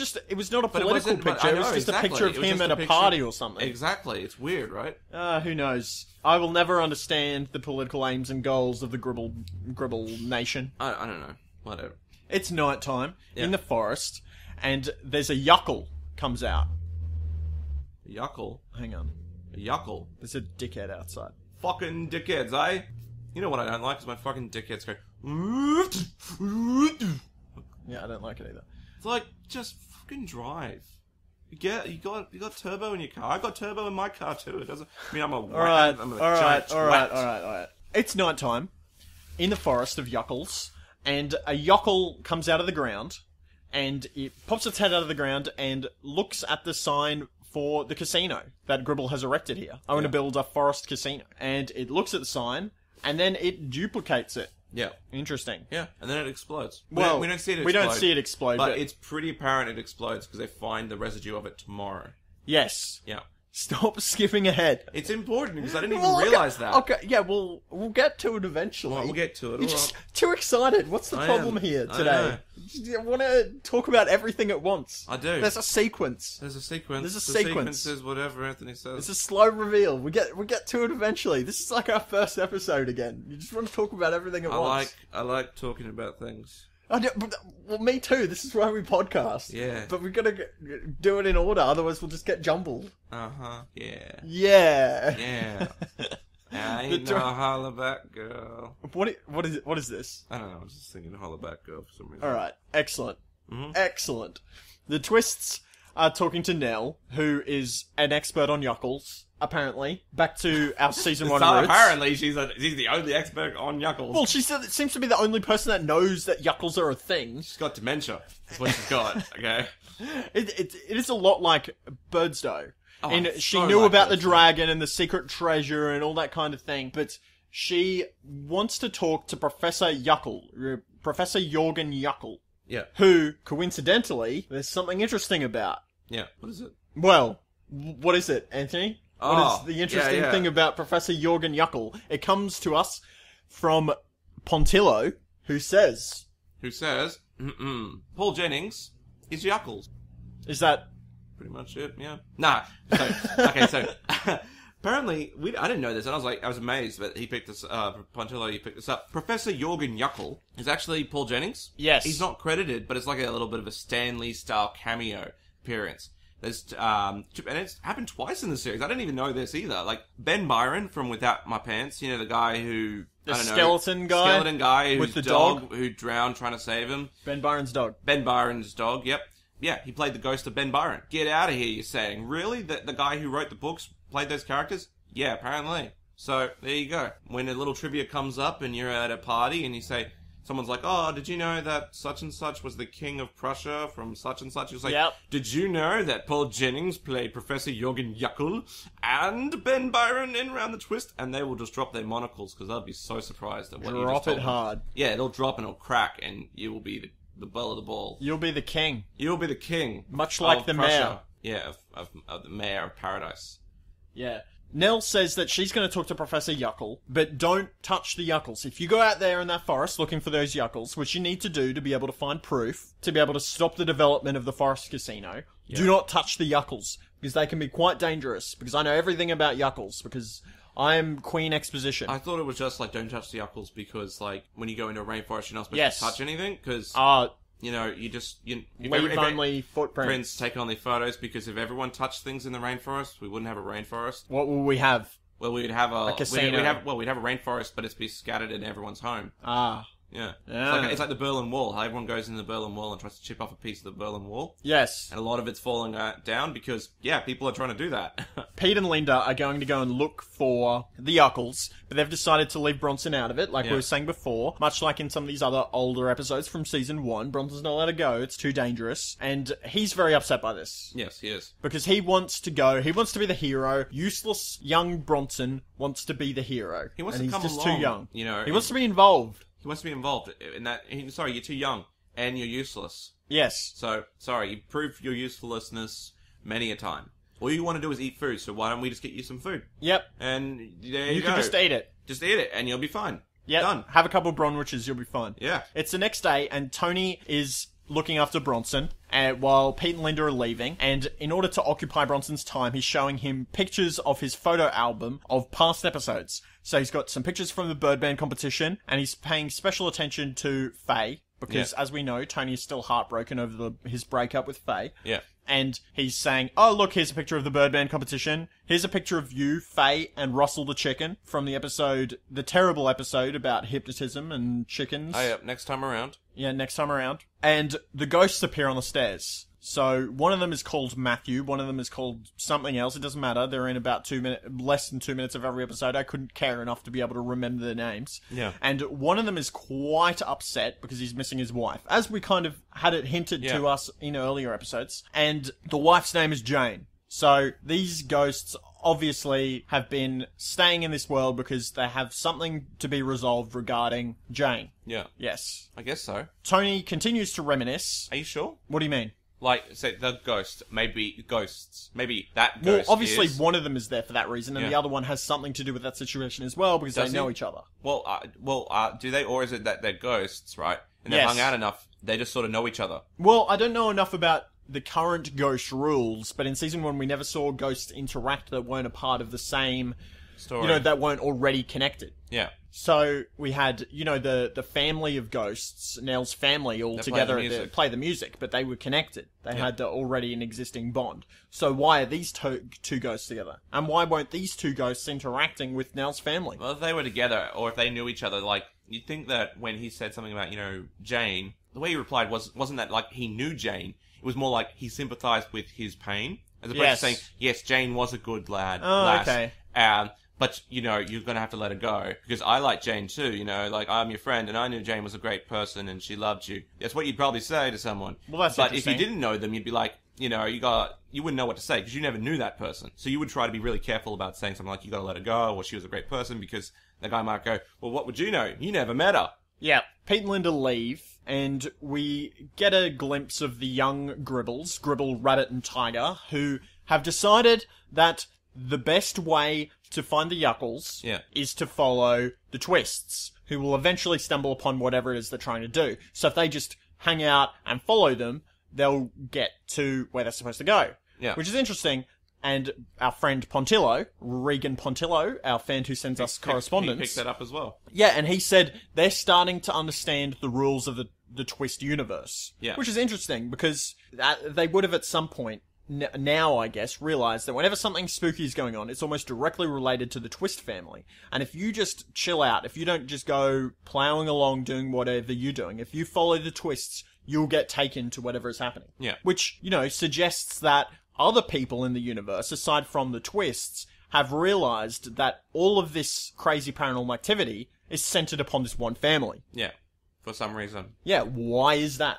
not a But it political wasn't- but picture. I It was know, just exactly. a picture of It was him just at a a picture- party or something. Exactly. It's weird, right? Who knows? I will never understand the political aims and goals of the Gribble nation. I don't know. Whatever. It's nighttime Yeah. in the forest, and there's a Yuckle comes out. A Yuckle. Hang on. A Yuckle. There's a dickhead outside. Fucking dickheads, eh? You know what I don't like is my fucking dickheads go. Yeah, I don't like it either. It's like, just fucking drive. You got turbo in your car. I got turbo in my car too. It doesn't. I mean, I'm a Alright. giant twat. It's nighttime in the forest of Yuckles, and a Yuckle comes out of the ground, and it pops its head out of the ground and looks at the sign for the casino that Gribble has erected here. I want to build a forest casino. And it looks at the sign, and then it duplicates it. Yeah. Interesting. Yeah, and then it explodes. Well, we don't see it explode. We don't see it explode, but it's pretty apparent it explodes because they find the residue of it tomorrow. Yes. Yeah. Stop skipping ahead. It's important because I didn't even realise that. Okay, yeah, we'll get to it eventually. Well, we'll get to it. You're just too excited. What's the problem here today? You want to talk about everything at once. I do. There's a sequence. There's a sequence. There's a the sequence. sequence is whatever Anthony says. It's a slow reveal. We get to it eventually. This is like our first episode again. You just want to talk about everything at once. I like talking about things. Well, me too. This is why we podcast. Yeah. But we gotta do it in order, otherwise we'll just get jumbled. Uh-huh. Yeah. Yeah. Yeah. I ain't no hollaback girl. What is this? I don't know. I was just thinking hollaback girl for some reason. All right. Excellent. Mm-hmm. Excellent. The twists are talking to Nell, who is an expert on Yuckles. Apparently, back to our season one roots. Apparently, she's the only expert on Yuckles. Well, she seems to be the only person that knows that Yuckles are a thing. She's got dementia. That's what she's got. Okay. It is a lot like Birdsdoe. Oh, And it's she so knew like about the Birdsdoe. dragon and the secret treasure and all that kind of thing, but she wants to talk to Professor Yuckle, Professor Jorgen Yuckle, Yeah. who, coincidentally, there's something interesting about. Yeah. What is it? Well, what is it, Anthony? What is the interesting thing about Professor Jorgen Yuckle? It comes to us from Pontillo, who says... Who says, Paul Jennings is Yuckles. Is that... Pretty much it, yeah. Nah. So, apparently, I didn't know this, and I was amazed that he picked this, Pontillo, he picked this up. Professor Jorgen Yuckle is actually Paul Jennings. Yes. He's not credited, but it's like a little bit of a Stan Lee-style cameo appearance. There's, and it's happened twice in the series. I didn't even know this either. Like, Ben Byron from Without My Pants, you know, the guy who... The I don't know, skeleton guy? Skeleton guy whose With the dog? who drowned trying to save him. Ben Byron's dog. Ben Byron's dog, yep. Yeah, he played the ghost of Ben Byron. Get out of here, you're saying. Really? The guy who wrote the books played those characters? Yeah, apparently. So, there you go. When a little trivia comes up and you're at a party and you say... Someone's like, oh, did you know that such and such was the king of Prussia from such and such? You're like, Yep. Did you know that Paul Jennings played Professor Jorgen Yuckle and Ben Byron in Round the Twist? And they will just drop their monocles because they'll be so surprised at what you just Drop told it them. hard. Yeah, it'll drop and it'll crack and you will be the belle of the ball. You'll be the king. You'll be the king. Much like of the Prussia. mayor. Yeah, of the mayor of paradise. Yeah. Nell says that she's going to talk to Professor Yuckle, but don't touch the Yuckles. If you go out there in that forest looking for those Yuckles, which you need to do to be able to find proof, to be able to stop the development of the forest casino, do not touch the Yuckles, because they can be quite dangerous, because I know everything about Yuckles, because I am Queen Exposition. I thought it was just like, don't touch the Yuckles because, like, when you go into a rainforest, you're not supposed Yes. to touch anything, because... you know, leave only footprints. Prints take only photos, because if everyone touched things in the rainforest, we wouldn't have a rainforest. What will we have? Well, we'd have a casino. We'd have a rainforest, but it'd be scattered in everyone's home. Ah. Yeah. Yeah. It's like the Berlin Wall. How everyone goes into the Berlin Wall and tries to chip off a piece of the Berlin Wall. Yes. And a lot of it's falling down because, people are trying to do that. Pete and Linda are going to go and look for the Yuckles, but they've decided to leave Bronson out of it, like we were saying before. Much like in some of these other older episodes from season 1, Bronson's not allowed to go. It's too dangerous. And he's very upset by this. Yes, he is. Because he wants to go. He wants to be the hero. Useless young Bronson wants to be the hero. He wants and to come he's just along, too young. you know. He wants to be involved. He wants to be involved in that. Sorry, you're too young and you're useless. Yes. So, sorry, you proved your usefulness many a time. All you want to do is eat food, so why don't we just get you some food? Yep. And there you go. You can just eat it. Just eat it, and you'll be fine. Yep. Done. Have a couple of Bronwiches, you'll be fine. Yeah. It's the next day, and Tony is looking after Bronson, while Pete and Linda are leaving, and in order to occupy Bronson's time, he's showing him pictures of his photo album of past episodes. So he's got some pictures from the Birdman competition, and he's paying special attention to Faye, because as we know, Tony is still heartbroken over his breakup with Faye. Yeah. And he's saying, oh, look, here's a picture of the Birdman competition. Here's a picture of you, Faye, and Russell the chicken from the terrible episode about hypnotism and chickens. Oh, yeah, next time around. Yeah, next time around. And the ghosts appear on the stairs. So one of them is called Matthew, one of them is called something else. It doesn't matter. They're in about less than 2 minutes of every episode. I couldn't care enough to be able to remember their names. Yeah. And one of them is quite upset because he's missing his wife, as we kind of had it hinted to us in earlier episodes. And the wife's name is Jane. So these ghosts obviously have been staying in this world because they have something to be resolved regarding Jane. Yeah. Yes. I guess so. Tony continues to reminisce. Are you sure? What do you mean? Like, say, the ghost, maybe ghosts. Maybe that Well, ghost obviously is... one of them is there for that reason, and the other one has something to do with that situation as well, because they know each other. Well, do they, or is it that they're ghosts, right? And they've hung out enough, they just sort of know each other. Well, I don't know enough about the current ghost rules, but in season 1 we never saw ghosts interact that weren't a part of the same... Story. that weren't already connected. Yeah. So we had, the family of ghosts, Nell's family, all together play the music, but they were connected. They had already an existing bond. So why are these two ghosts together? And why weren't these two ghosts interacting with Nell's family? Well, if they were together, or if they knew each other, like, you'd think that when he said something about, Jane, the way he replied wasn't that, like, he knew Jane. It was more like he sympathized with his pain. As opposed to saying, yes, Jane was a good lass. Okay. But, you're going to have to let her go. Because I like Jane too, like, I'm your friend, and I knew Jane was a great person, and she loved you. That's what you'd probably say to someone. Well, that's But if you didn't know them, you'd be like, you wouldn't know what to say, because you never knew that person. So you would try to be really careful about saying something like, you gotta let her go, or she was a great person, because the guy might go, well, what would you know? You never met her. Yeah. Pete and Linda leave, and we get a glimpse of the young Gribbles, Gribble, Rabbit, and Tiger, who have decided that the best way to find the Yuckles is to follow the Twists, who will eventually stumble upon whatever it is they're trying to do. So if they just hang out and follow them, they'll get to where they're supposed to go. Yeah. Which is interesting. And our friend Pontillo, Regan Pontillo, our fan who sends us correspondence... He picked that up as well. Yeah, and he said they're starting to understand the rules of the Twist universe. Yeah. Which is interesting, because they would have at some point... now, I guess, realize that whenever something spooky is going on, it's almost directly related to the Twist family. And if you just chill out, if you don't just go plowing along doing whatever you're doing, if you follow the Twists, you'll get taken to whatever is happening. Yeah. Which, suggests that other people in the universe, aside from the Twists, have realized that all of this crazy paranormal activity is centered upon this one family. Yeah. For some reason. Yeah, why is that?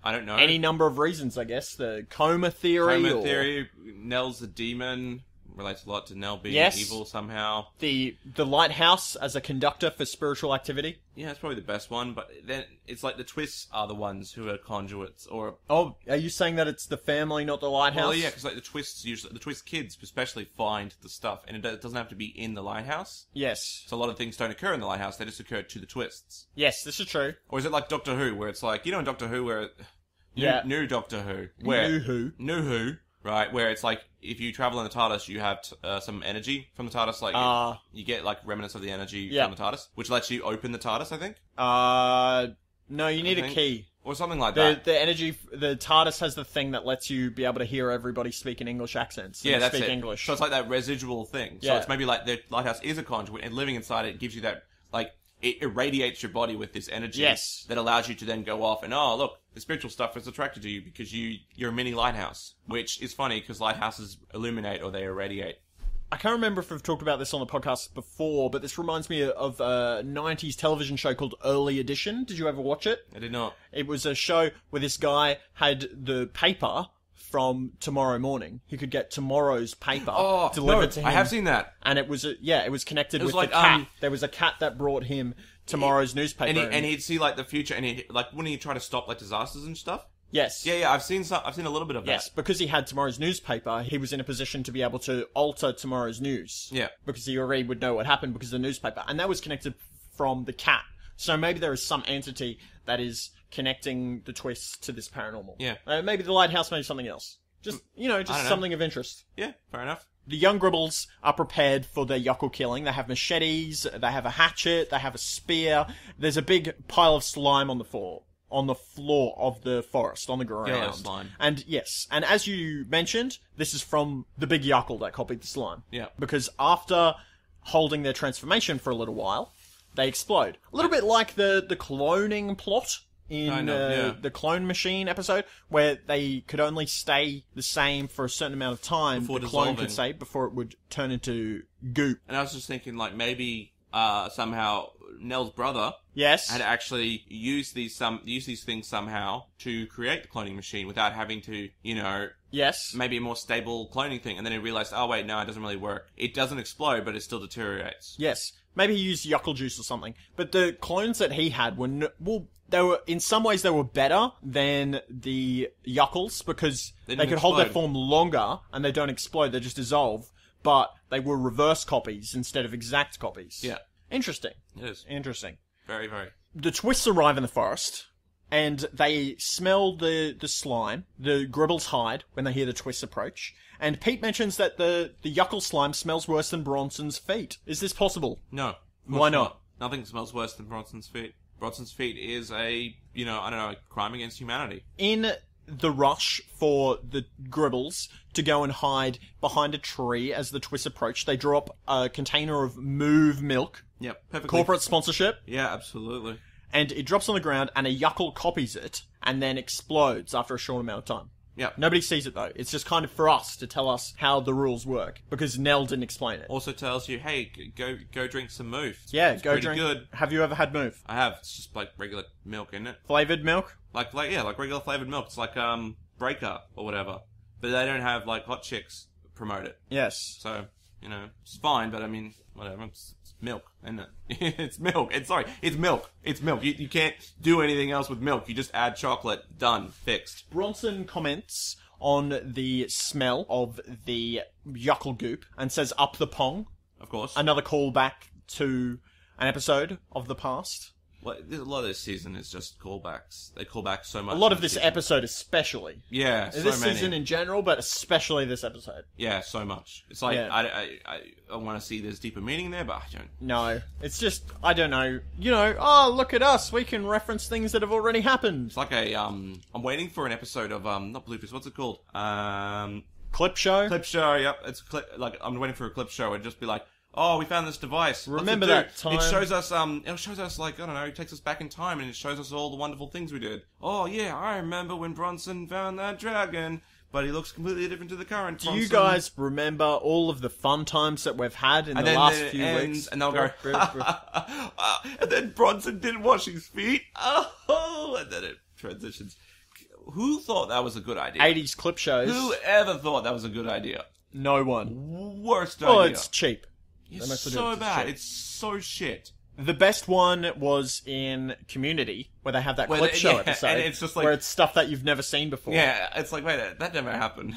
I don't know. Any number of reasons, I guess. The coma theory. Nell's a demon. Relates a lot to Nell being evil somehow. The lighthouse as a conductor for spiritual activity. Yeah, that's probably the best one. But then it's like the Twists are the ones who are conduits, or are you saying that it's the family, not the lighthouse? Well, yeah, because like the Twist kids especially find the stuff, and it doesn't have to be in the lighthouse. Yes. So a lot of things don't occur in the lighthouse; they just occur to the Twists. Yes, this is true. Or is it like Doctor Who, where it's like in Doctor Who, where new Doctor Who, New Who. Right, where it's like, if you travel in the TARDIS, you have some energy from the TARDIS, like, you get, like, remnants of the energy from the TARDIS, which lets you open the TARDIS, I think? No, you need a key. Or something like that. The energy, the TARDIS has the thing that lets you be able to hear everybody speak in English accents. Yeah, that's speak it. English. So it's like that residual thing. So it's maybe like the lighthouse is a conduit, and living inside it gives you that, like, it irradiates your body with this energy Yes. that allows you to then go off and, oh, look, the spiritual stuff is attracted to you because you're a mini lighthouse, which is funny because lighthouses illuminate or they irradiate. I can't remember if we've talked about this on the podcast before, but this reminds me of a 90s television show called Early Edition. Did you ever watch it? I did not. It was a show where this guy had the paper from tomorrow morning. He could get tomorrow's paper delivered to him. I have seen that. And it was connected with like, the cat. There was a cat that brought him tomorrow's newspaper. And he'd see like the future, and wouldn't he try to stop like disasters and stuff? Yes. Yeah, I've seen a little bit of that. Yes, because he had tomorrow's newspaper, he was in a position to be able to alter tomorrow's news. Yeah. Because he already would know what happened because of the newspaper. And that was connected from the cat. So maybe there is some entity that is connecting the twists to this paranormal. Yeah. Maybe the lighthouse, maybe something else. Just something of interest. Yeah, fair enough. The young Gribbles are prepared for their Yuckle killing. They have machetes, they have a hatchet, they have a spear. There's a big pile of slime on the floor of the forest, on the ground. Yellow slime. And yes, and as you mentioned, this is from the big Yuckle that copied the slime. Yeah. Because after holding their transformation for a little while, they explode. A little bit like the cloning plot in the Clone Machine episode, where they could only stay the same for a certain amount of time. Before the clone dissolving. could stay before it would turn into goop. And I was just thinking, like, maybe somehow Nell's brother Yes. had actually used these things somehow to create the cloning machine without having to, Yes. maybe a more stable cloning thing. And then he realized, oh wait, no, it doesn't really work. It doesn't explode, but it still deteriorates. Yes. Maybe he used Yuckle juice or something. But the clones that he had were, they were, in some ways they were better than the Yuckles because they could hold their form longer and they don't explode, they just dissolve. But they were reverse copies instead of exact copies. Yeah. Interesting. It is. Interesting. Very, very. The twists arrive in the forest, and they smell the slime. The Gribbles hide when they hear the twists approach. And Pete mentions that the Yuckle slime smells worse than Bronson's feet. Is this possible? No. Why not? Nothing smells worse than Bronson's feet. Bronson's feet is a crime against humanity. In the rush for the Gribbles to go and hide behind a tree as the twists approach, they draw up a container of Move milk. Yep, perfectly. Corporate sponsorship. Yeah, absolutely. And it drops on the ground, and a Yuckle copies it, and then explodes after a short amount of time. Yeah. Nobody sees it, though. It's just kind of for us to tell us how the rules work, because Nell didn't explain it. Also tells you, hey, go drink some Move. Yeah, it's go pretty drink. good. Have you ever had Move? I have. It's just like regular milk, isn't it? Flavored milk? Like regular flavored milk. It's like Breaker or whatever. But they don't have like Hot Chicks promote it. Yes. So, it's fine, but I mean, whatever. It's milk, isn't it? It's milk. It's milk. It's milk. You can't do anything else with milk. You just add chocolate. Done. Fixed. Bronson comments on the smell of the Yuckle goop and says up the pong. Of course. Another callback to an episode of the past. Well, a lot of this season is just callbacks. They call back so much. A lot of this episode especially. Yeah, so this many. season in general, but especially this episode. Yeah, so much. It's like, Yeah. I want to see there's deeper meaning there, but I don't. No. It's just, I don't know. Look at us. We can reference things that have already happened. It's like I'm waiting for an episode of, not Bloopers, what's it called? Clip show? Clip show, yep. It's I'm waiting for a clip show and just be like, oh, we found this device. What's Remember it do? that time? It shows us, like, I don't know, it takes us back in time and it shows us all the wonderful things we did. Oh, yeah, I remember when Bronson found that dragon, but he looks completely different to the current Do Bronson. you guys remember all of the fun times that we've had in the last few weeks? And they'll go, and then Bronson didn't wash his feet. Oh, and then it transitions. Who thought that was a good idea? 80s clip shows. Who ever thought that was a good idea? No one. Worst Well, idea. it's cheap. It's so bad. It's so shit. The best one was in Community, where they have that clip show episode, and it's just like, where it's stuff that you've never seen before. Yeah, it's like, wait, that never happened.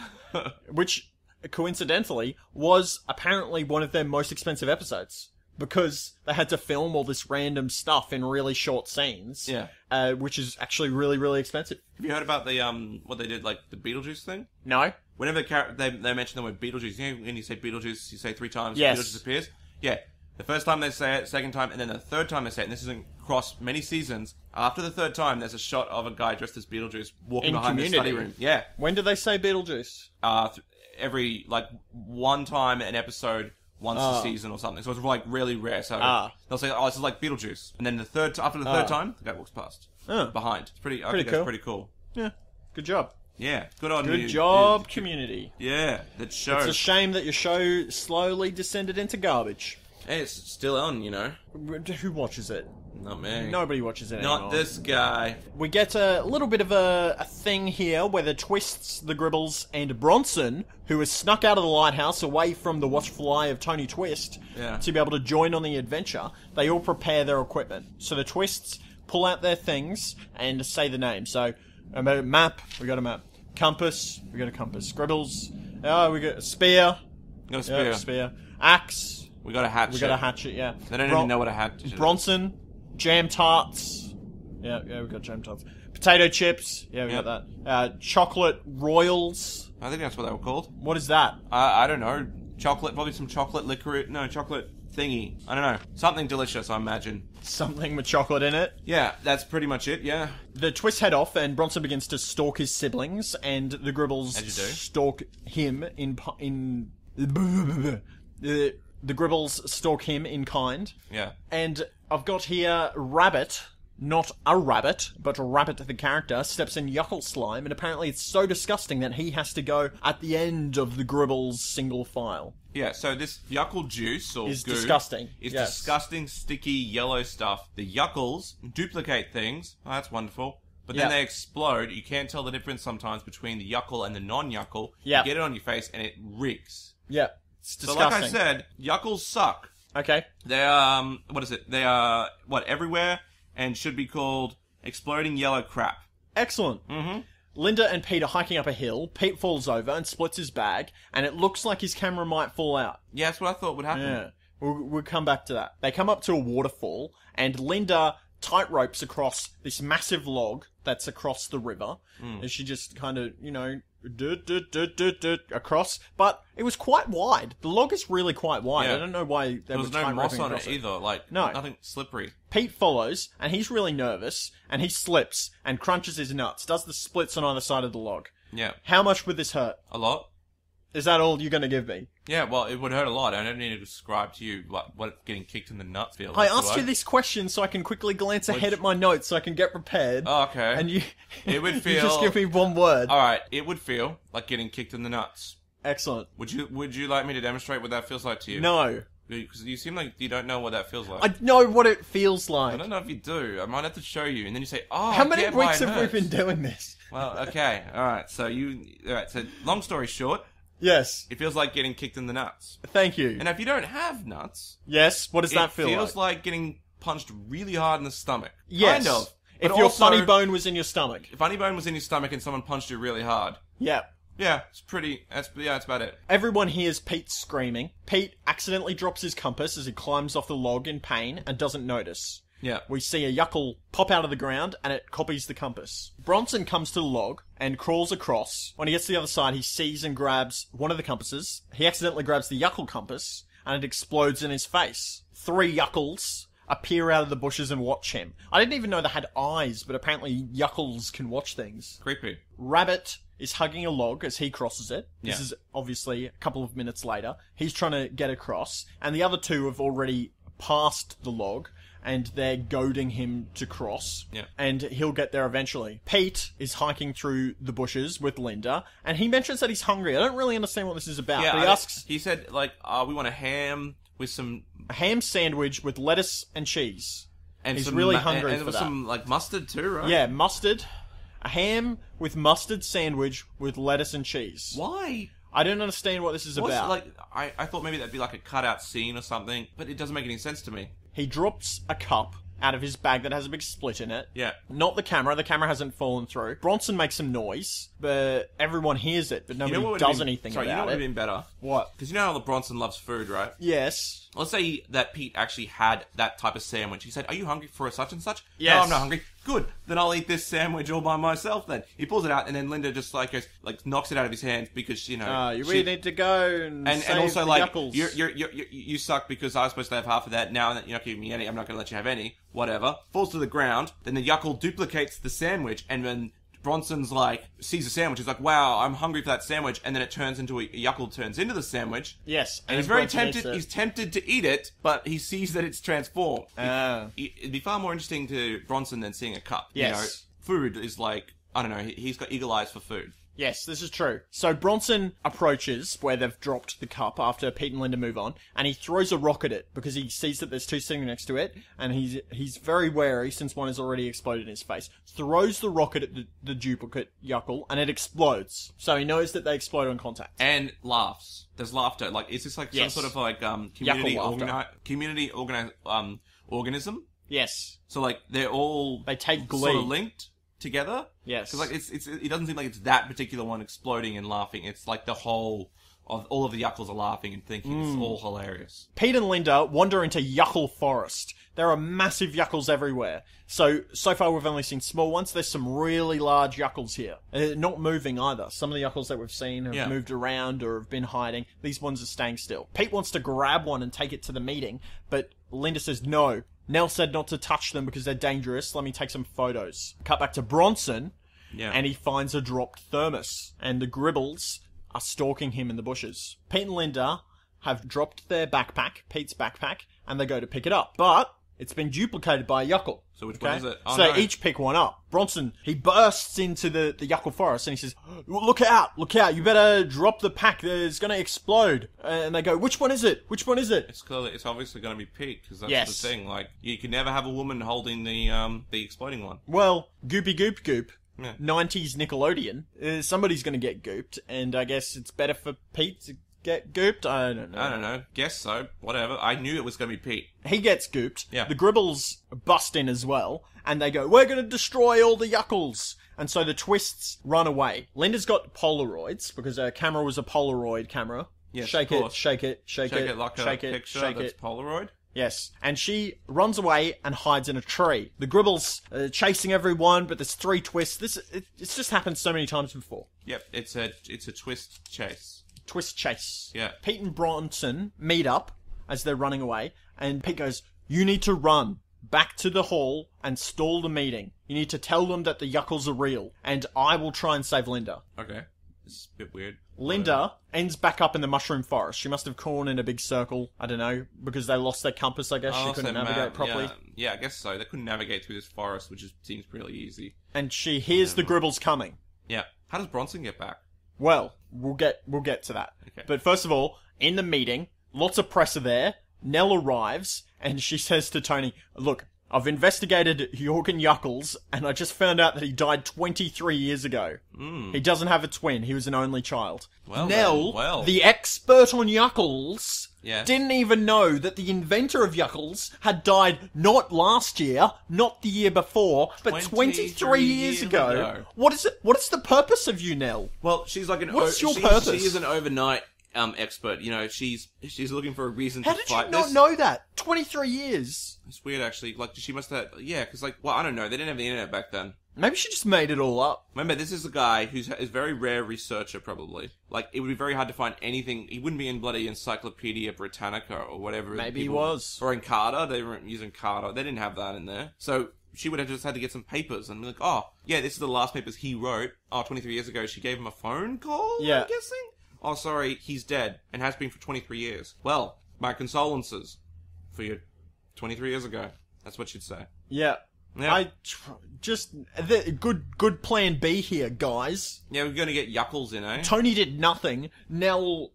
Which, coincidentally, was apparently one of their most expensive episodes. Because they had to film all this random stuff in really short scenes. Yeah. Which is actually really, really expensive. Have you heard about the what they did, like the Beetlejuice thing? No? Whenever they mention the word Beetlejuice, when you say Beetlejuice, you say 3 times, Yes. Beetlejuice appears. Yeah. The first time they say it, second time, and then the third time they say it, and this is across many seasons. After the third time, there's a shot of a guy dressed as Beetlejuice walking In behind Community? the study room. Yeah. When did they say Beetlejuice? Every, one time an episode once a season or something. So it's like really rare. So they'll say, "Oh, this is like Beetlejuice," and then after the third time, the guy walks past behind. It's pretty. I think cool. that's pretty cool. Yeah, good job. Yeah, good on you. Good job, community. Yeah, that show. It's a shame that your show slowly descended into garbage. Hey, it's still on, you know. Who watches it? Not me. Nobody watches it anymore. Not this guy. We get a little bit of a thing here where the Twists, the Gribbles, and Bronson, who has snuck out of the lighthouse away from the watchful eye of Tony Twist, to be able to join on the adventure, they all prepare their equipment. So the Twists pull out their things and say the name. So, a map, we got a map. Compass, we got a compass. Gribbles, we got a spear. Got a spear. Spear. Axe. We got a hatchet. We got a hatchet, yeah. They don't even know what a hatchet is. Bronson, jam tarts. Yeah, we got jam tarts. Potato chips. Yeah, we got that. Chocolate royals. I think that's what they were called. What is that? I don't know. Chocolate, probably some chocolate liquor. No, chocolate thingy. I don't know. Something delicious, I imagine. Something with chocolate in it. Yeah, that's pretty much it, yeah. The Twists head off, and Bronson begins to stalk his siblings, and the Gribbles stalk him the Gribbles stalk him in kind. Yeah. And I've got here Rabbit, not a rabbit, but Rabbit the character, steps in Yuckle slime, and apparently it's so disgusting that he has to go at the end of the Gribbles single file. Yeah, so this Yuckle juice, or is goo, disgusting. It's disgusting, sticky, yellow stuff. The Yuckles duplicate things. Oh, that's wonderful. But then they explode. You can't tell the difference sometimes between the Yuckle and the non-Yuckle. You get it on your face, and it reeks. Yeah. It's disgusting. So like I said, Yuckles suck. Okay. They are, what is it? They are, everywhere, and should be called exploding yellow crap. Excellent. Mm-hmm. Linda and Pete are hiking up a hill. Pete falls over and splits his bag, and it looks like his camera might fall out. Yeah, that's what I thought would happen. Yeah. We'll come back to that. They come up to a waterfall, and Linda tightropes across this massive log that's across the river. And she just kind of, across. But it was quite wide. The log is really quite wide. I don't know why they were tightroping across it. There was no moss on it either. Nothing slippery. Pete follows, and he's really nervous, and he slips and crunches his nuts. Does the splits on either side of the log. Yeah. How much would this hurt? A lot. Is that all you're going to give me? Yeah, well, it would hurt a lot. I don't need to describe to you what getting kicked in the nuts feels like. I asked you this question so I can quickly glance ahead at my notes so I can get prepared. Oh, okay. And you... It would feel... You just give me one word. Alright, it would feel like getting kicked in the nuts. Excellent. Would you like me to demonstrate what that feels like to you? No. Because you seem like you don't know what that feels like. I know what it feels like. I don't know if you do. I might have to show you. And then you say, oh, how many weeks have we been doing this? Well, okay. Alright, so long story short... Yes. It feels like getting kicked in the nuts. Thank you. And if you don't have nuts... Yes, what does that feel like? It feels like getting punched really hard in the stomach. Yes. Kind of. If your funny bone was in your stomach. If funny bone was in your stomach and someone punched you really hard. Yeah. Yeah, that's about it. Everyone hears Pete screaming. Pete accidentally drops his compass as he climbs off the log in pain and doesn't notice. Yeah. We see a Yuckle pop out of the ground, and it copies the compass. Bronson comes to the log and crawls across. When he gets to the other side, he sees and grabs one of the compasses. He accidentally grabs the Yuckle compass, and it explodes in his face. 3 Yuckles appear out of the bushes and watch him. I didn't even know they had eyes, but apparently Yuckles can watch things. Creepy. Rabbit is hugging a log as he crosses it. This is obviously a couple of minutes later. He's trying to get across, and the other 2 have already passed the log, and they're goading him to cross. Yeah. And he'll get there eventually. Pete is hiking through the bushes with Linda, and he mentions that he's hungry. I don't really understand what this is about, but he asks... He said, we want a ham with some... A ham sandwich with lettuce and cheese. And he's really hungry for that. And some, mustard too, right? Yeah, mustard. A ham with mustard sandwich with lettuce and cheese. Why? I don't understand what this is about. I thought maybe that'd be like a cutout scene or something, but it doesn't make any sense to me. He drops a cup out of his bag that has a big split in it. Yeah. Not the camera. The camera hasn't fallen through. Bronson makes some noise, but everyone hears it, but nobody does anything about it. You know what would have been better? What? Because you know how Bronson loves food, right? Yes. Let's say that Pete actually had that type of sandwich. He said, are you hungry for a such and such? Yes. No, I'm not hungry. Good. Then I'll eat this sandwich all by myself then. He pulls it out, and then Linda just goes, knocks it out of his hands because, you really need to go and also, Yuckles. you suck because I was supposed to have half of that. Now that you're not giving me any, I'm not going to let you have any. Whatever. Falls to the ground. Then the Yuckle duplicates the sandwich, and then Bronson's like, sees a sandwich, he's like, wow, I'm hungry for that sandwich, and then it turns into a Yuckle turns into the sandwich. Yes. And he's very tempted, he's tempted to eat it, but he sees that it's transformed. It'd be far more interesting to Bronson than seeing a cup. Yes. You know, food is like, I don't know, he's got eagle eyes for food. Yes, this is true. So Bronson approaches where they've dropped the cup after Pete and Linda move on, and he throws a rock at it because he sees that there's two sitting next to it, and he's very wary since one has already exploded in his face. Throws the rocket at the duplicate Yuckle, and it explodes. So he knows that they explode on contact. And laughs. There's laughter. Like, is this like some sort of like organism? Yes. So like they take glee. Sort of linked together. Yes. Because like it doesn't seem like it's that particular one exploding and laughing. It's like the whole of all of the Yuckles are laughing and thinking it's all hilarious. Pete and Linda wander into Yuckle Forest. There are massive Yuckles everywhere. So far we've only seen small ones. There's some really large Yuckles here. Not moving either. Some of the Yuckles that we've seen have moved around or have been hiding. These ones are staying still. Pete wants to grab one and take it to the meeting, but Linda says no. Nell said not to touch them because they're dangerous. Let me take some photos. Cut back to Bronson, and he finds a dropped thermos, and the Gribbles are stalking him in the bushes. Pete and Linda have dropped their backpack, Pete's backpack, and they go to pick it up. But it's been duplicated by a Yuckle. So which one is it? Oh, so they each pick one up. Bronson, he bursts into the Yuckle forest and he says, look out, you better drop the pack, it's going to explode. And they go, which one is it? It's obviously going to be Pete, because that's the thing. Like, you can never have a woman holding the exploding one. Well, goopy goop goop. Yeah. 90s Nickelodeon. Somebody's going to get gooped, and I guess it's better for Pete to get gooped? I don't know. Guess so. Whatever. I knew it was going to be Pete. He gets gooped. Yeah. The Gribbles bust in as well, and they go, we're going to destroy all the Yuckles. And so the Twists run away. Linda's got Polaroids, because her camera was a Polaroid camera. Yes, shake it, shake it, like a picture that's Polaroid. Yes. And she runs away and hides in a tree. The Gribbles are chasing everyone, but there's 3 twists. It's just happened so many times before. Yep, it's a twist chase. Twist chase. Yeah. Pete and Bronson meet up as they're running away, and Pete goes, you need to run back to the hall and stall the meeting. You need to tell them that the Yuckles are real, and I will try and save Linda. Okay. This is a bit weird. Linda ends back up in the mushroom forest. She must have gone in a big circle. I don't know, because they lost their compass, I guess. She couldn't navigate properly. Yeah, I guess so. They couldn't navigate through this forest, which seems really easy. And she hears the Gribbles coming. Yeah. How does Bronson get back? Well, we'll get to that. Okay. But first of all, in the meeting, lots of press are there. Nell arrives, and she says to Tony, look, I've investigated Jorgen Yuckles, and I just found out that he died 23 years ago. He doesn't have a twin. He was an only child. Well, Nell, the expert on Yuckles, didn't even know that the inventor of Yuckles had died not last year, not the year before, but 23 years ago. What is it? What is the purpose of you, Nell? Well, she's like What's your purpose? She is an overnight expert. You know, she's looking for a reason to fight this. How did you not know that? 23 years. It's weird, actually. Like, she must have... Yeah, because, like, well, I don't know. They didn't have the internet back then. Maybe she just made it all up. Remember, this is a guy who's a very rare researcher, probably. Like, it would be very hard to find anything... He wouldn't be in bloody Encyclopedia Britannica or whatever. Maybe he was. Or in Carter. They weren't using Carter. They didn't have that in there. So... She would have just had to get some papers and be like, oh, yeah, this is the last papers he wrote. Oh, 23 years ago, she gave him a phone call, I'm guessing? Oh, sorry, he's dead and has been for 23 years. Well, my condolences for you 23 years ago. That's what she'd say. Yeah. Good plan B here, guys. Yeah, we're going to get Yuckles in, eh? Tony did nothing. Nell,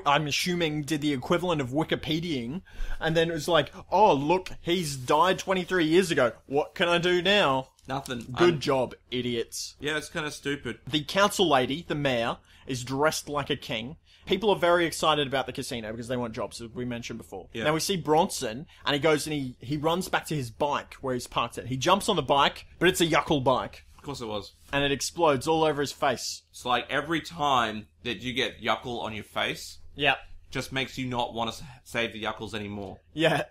I'm assuming, did the equivalent of Wikipediaing. And then it was like, oh, look, he's died 23 years ago. What can I do now? Nothing. Good job, idiots. Yeah, it's kind of stupid. The council lady, the mayor, is dressed like a king. People are very excited about the casino because they want jobs, as we mentioned before. Yeah. Now we see Bronson, and he goes and he runs back to his bike where he's parked it. He jumps on the bike, but it's a Yuckle bike. Of course it was. And it explodes all over his face. It's like every time that you get Yuckle on your face... Yeah. Just makes you not want to save the Yuckles anymore. Yeah.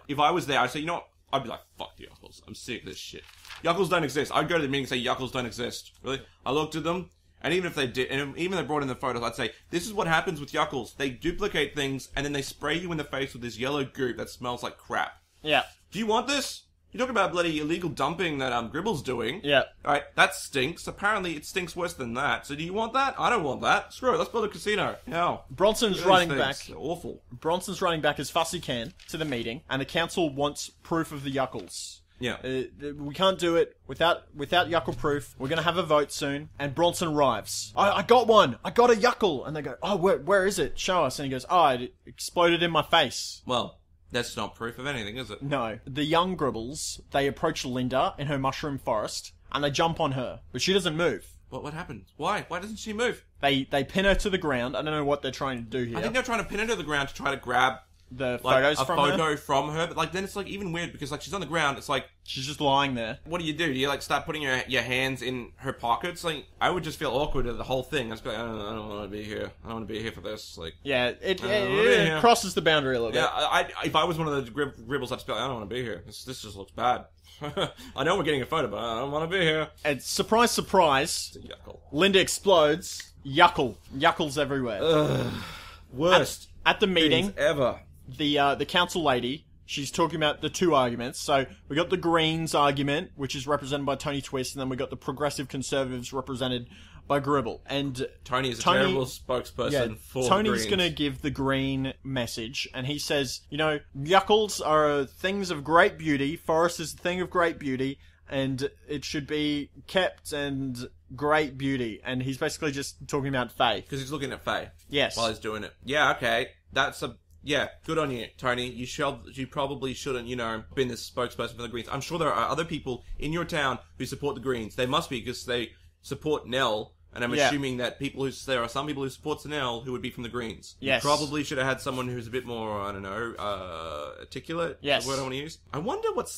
If I was there, I'd say, you know what? I'd be like, fuck the Yuckles. I'm sick of this shit. Yuckles don't exist. I'd go to the meeting and say, Yuckles don't exist. Really? I looked at them... And even if they did, and even if they brought in the photos, I'd say, this is what happens with Yuckles. They duplicate things, and then they spray you in the face with this yellow goop that smells like crap. Yeah. Do you want this? You talk about bloody illegal dumping that Gribble's doing. Yeah. Alright, that stinks. Apparently it stinks worse than that. So do you want that? I don't want that. Screw it, let's build a casino. No. Bronson's running back. They're awful. Bronson's running back as fast as he can to the meeting, and the council wants proof of the Yuckles. Yeah. We can't do it without Yuckle proof. We're gonna have a vote soon, and Bronson arrives. I got one! I got a Yuckle! And they go, oh, where is it? Show us. And he goes, oh, it exploded in my face. Well, that's not proof of anything, is it? No. The young Gribbles, they approach Linda in her mushroom forest, and they jump on her, but she doesn't move. What happened? Why? Why doesn't she move? They pin her to the ground. I don't know what they're trying to do here. I think they're trying to pin her to the ground to try to grab the like photos a from photo her. from her, but like then it's like even weird because like she's on the ground. It's like She's just lying there. what do? You like start putting your hands in her pockets? Like I would just feel awkward at the whole thing. I just be like, I don't want to be here. I don't want to be here for this. Like Yeah, it crosses the boundary a little bit. yeah, if I was one of the Gribbles, I'd just be like, I don't want to be here. This just looks bad. I know we're getting a photo, but I don't want to be here. And surprise, surprise, It's a Yuckle. Linda explodes. Yuckles everywhere. Worst At the meeting, things ever. the council lady, she's talking about the two arguments. So we got the Greens argument, which is represented by Tony Twist, and then we got the Progressive Conservatives represented by Gribble. And Tony is a terrible spokesperson for Tony's the going to Greens. give the green message, and he says, Yuckles are things of great beauty, forest is a thing of great beauty, and it should be kept and great beauty. And he's basically just talking about Faye. Because he's looking at Faye. Yes. While he's doing it. Yeah, okay. Yeah, good on you, Tony. You probably shouldn't, been this spokesperson for the Greens. I'm sure there are other people in your town who support the Greens. They must be, because they support Nell. And I'm assuming that there are some people who support Nell who would be from the Greens. Yes. You probably should have had someone who's a bit more, I don't know, articulate. Yes. Is the word I want to use. I wonder what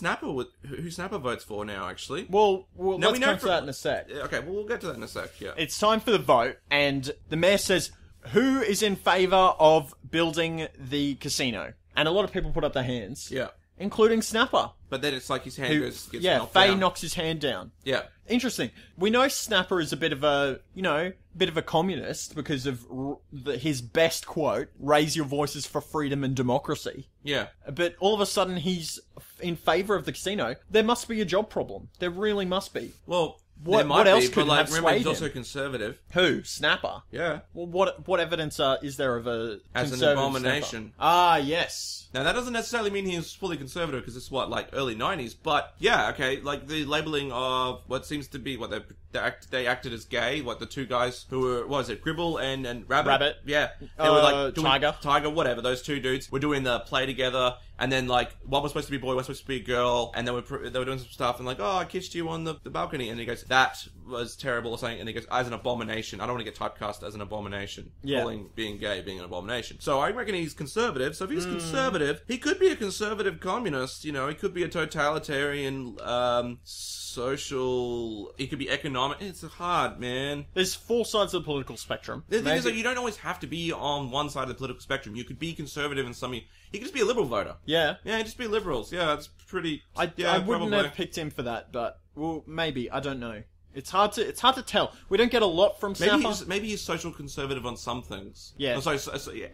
who Snapper votes for now, actually. Well, Now let's come to that in a sec. Okay, well, we'll get to that in a sec, yeah. It's time for the vote, and the mayor says, who is in favour of building the casino? And a lot of people put up their hands. Yeah. Including Snapper. But then it's like his hand gets knocked Faye down. knocks his hand down. Yeah. Interesting. We know Snapper is a bit of a communist because of his best quote, raise your voices for freedom and democracy. Yeah. But all of a sudden he's in favour of the casino. There must be a job problem. There really must be. Well, What there might else be, could but have remember, he's swayed also him? conservative. Who? Snapper? Yeah. Well, what evidence is there of a As an conservative abomination. Snapper? Ah, yes. Now, that doesn't necessarily mean he's fully conservative, because it's, early 90s, but, yeah, okay, like, the labeling of what seems to be, they acted as gay, the two guys who were, Gribble and Rabbit? Rabbit. Yeah. They were, Tiger. Tiger, whatever, those two dudes were doing the play together, and then, one was supposed to be a boy, one was supposed to be a girl, and they were doing some stuff, and I kissed you on the balcony, and he goes, that was terrible or something, and he goes, as an abomination. I don't want to get typecast as an abomination. Yeah. Calling being gay being an abomination. So I reckon he's conservative, so if he's conservative, he could be a conservative communist, he could be a totalitarian, social, he could be economic. It's hard, man. There's four sides of the political spectrum. The thing is that you don't always have to be on one side of the political spectrum. You could be conservative in some, you could just be a liberal voter. Yeah. Yeah, just be liberals. Yeah, it's pretty, I wouldn't probably have picked him for that, but, well, maybe. I don't know. It's hard to tell. We don't get a lot from Snapper. Maybe he's social conservative on some things. Yeah.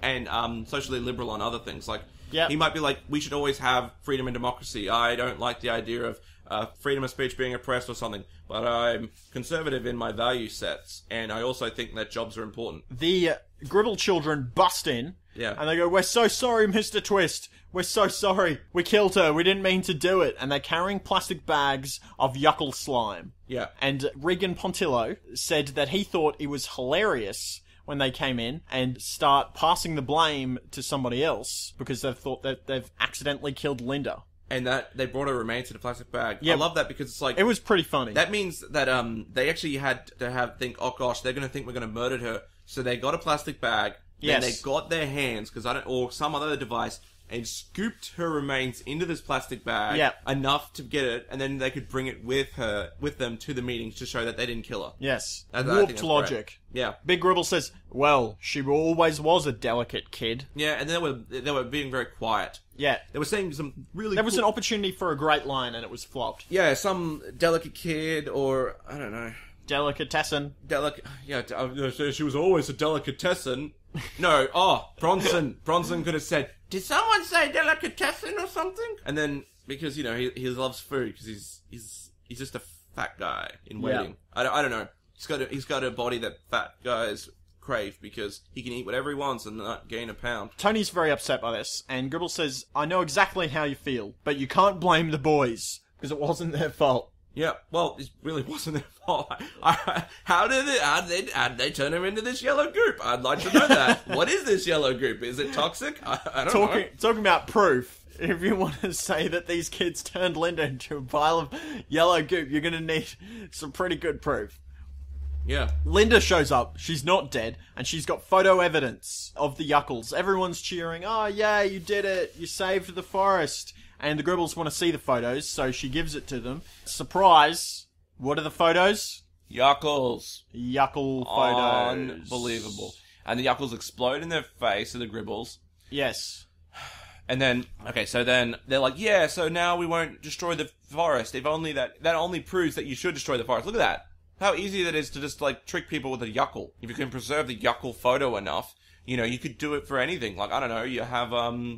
And socially liberal on other things. Yep. He might be like, we should always have freedom and democracy. I don't like the idea of freedom of speech being oppressed or something, but I'm conservative in my value sets, and I also think that jobs are important. The Gribble children bust in, Yeah. and they go, "We're so sorry, Mr. Twist. We're so sorry. We killed her. We didn't mean to do it." And they're carrying plastic bags of Yuckle slime. Yeah. And Regan Pontillo said that he thought it was hilarious when they came in and start passing the blame to somebody else because they've thought that they've accidentally killed Linda. And that they brought her remains in a plastic bag. Yeah. I love that because it's like, It was pretty funny. that means that they actually had to think, oh gosh, they're going to think we're going to murder her. So they got a plastic bag. Yes. Then they got their hands, or some other device, and scooped her remains into this plastic bag. Yeah. Enough to get it, and then they could bring it with them to the meetings to show that they didn't kill her. Yes. I think Warped that's logic. great. Yeah. Big Gribble says, "Well, she always was a delicate kid." Yeah, and they were being very quiet. Yeah. They were saying some really There was cool- an opportunity for a great line and it was flopped. Yeah, some delicate kid, or, I don't know. Delicatessen. She was always a delicatessen. No, Bronson. Bronson could have said, did someone say delicatessen or something? And then because, you know, he loves food because he's just a fat guy in waiting. Yeah. I don't know. He's got a body that fat guys crave because he can eat whatever he wants and not gain a pound. Tony's very upset by this, and Gribble says, I know exactly how you feel, but you can't blame the boys, because it wasn't their fault. Yeah, well, it really wasn't their fault. How did they turn him into this yellow goop? I'd like to know that. What is this yellow goop? Is it toxic? I don't know. Talking about proof, if you want to say that these kids turned Linda into a pile of yellow goop, you're going to need some pretty good proof. Yeah. Linda shows up. She's not dead, and she's got photo evidence of the Yuckles. Everyone's cheering, oh yeah, you did it. You saved the forest. And the Gribbles want to see the photos, so she gives it to them. Surprise! What are the photos? Yuckles. Yuckle photos. Unbelievable. And the Yuckles explode in their face of the Gribbles. Yes. And then, so then they're like, yeah, so now we won't destroy the forest. If only that only proves that you should destroy the forest. Look at that. How easy that is to just, like, trick people with a Yuckle. If you can preserve the Yuckle photo enough, you know, you could do it for anything. Like, I don't know, you have,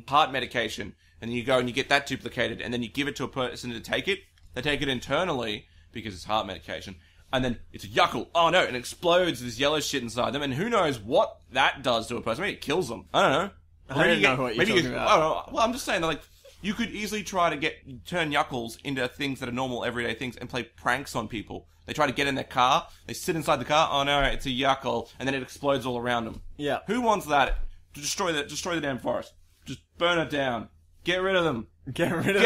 heart medication, and you go and you get that duplicated, and then you give it to a person to take it. They take it internally, because it's heart medication, and then it's a Yuckle. Oh no, it explodes this yellow shit inside them, and who knows what that does to a person. Maybe it kills them. I don't know. I don't know what you're talking about. I don't know. Well, I'm just saying that, like, you could easily try to turn Yuckles into things that are normal, everyday things and play pranks on people. They try to get in their car, they sit inside the car, oh no, it's a Yuckle, and then it explodes all around them. Yeah. Who wants that? To destroy the damn forest. Just burn it down. Get rid of them. Get rid of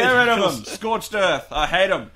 them. Scorched earth. I hate them.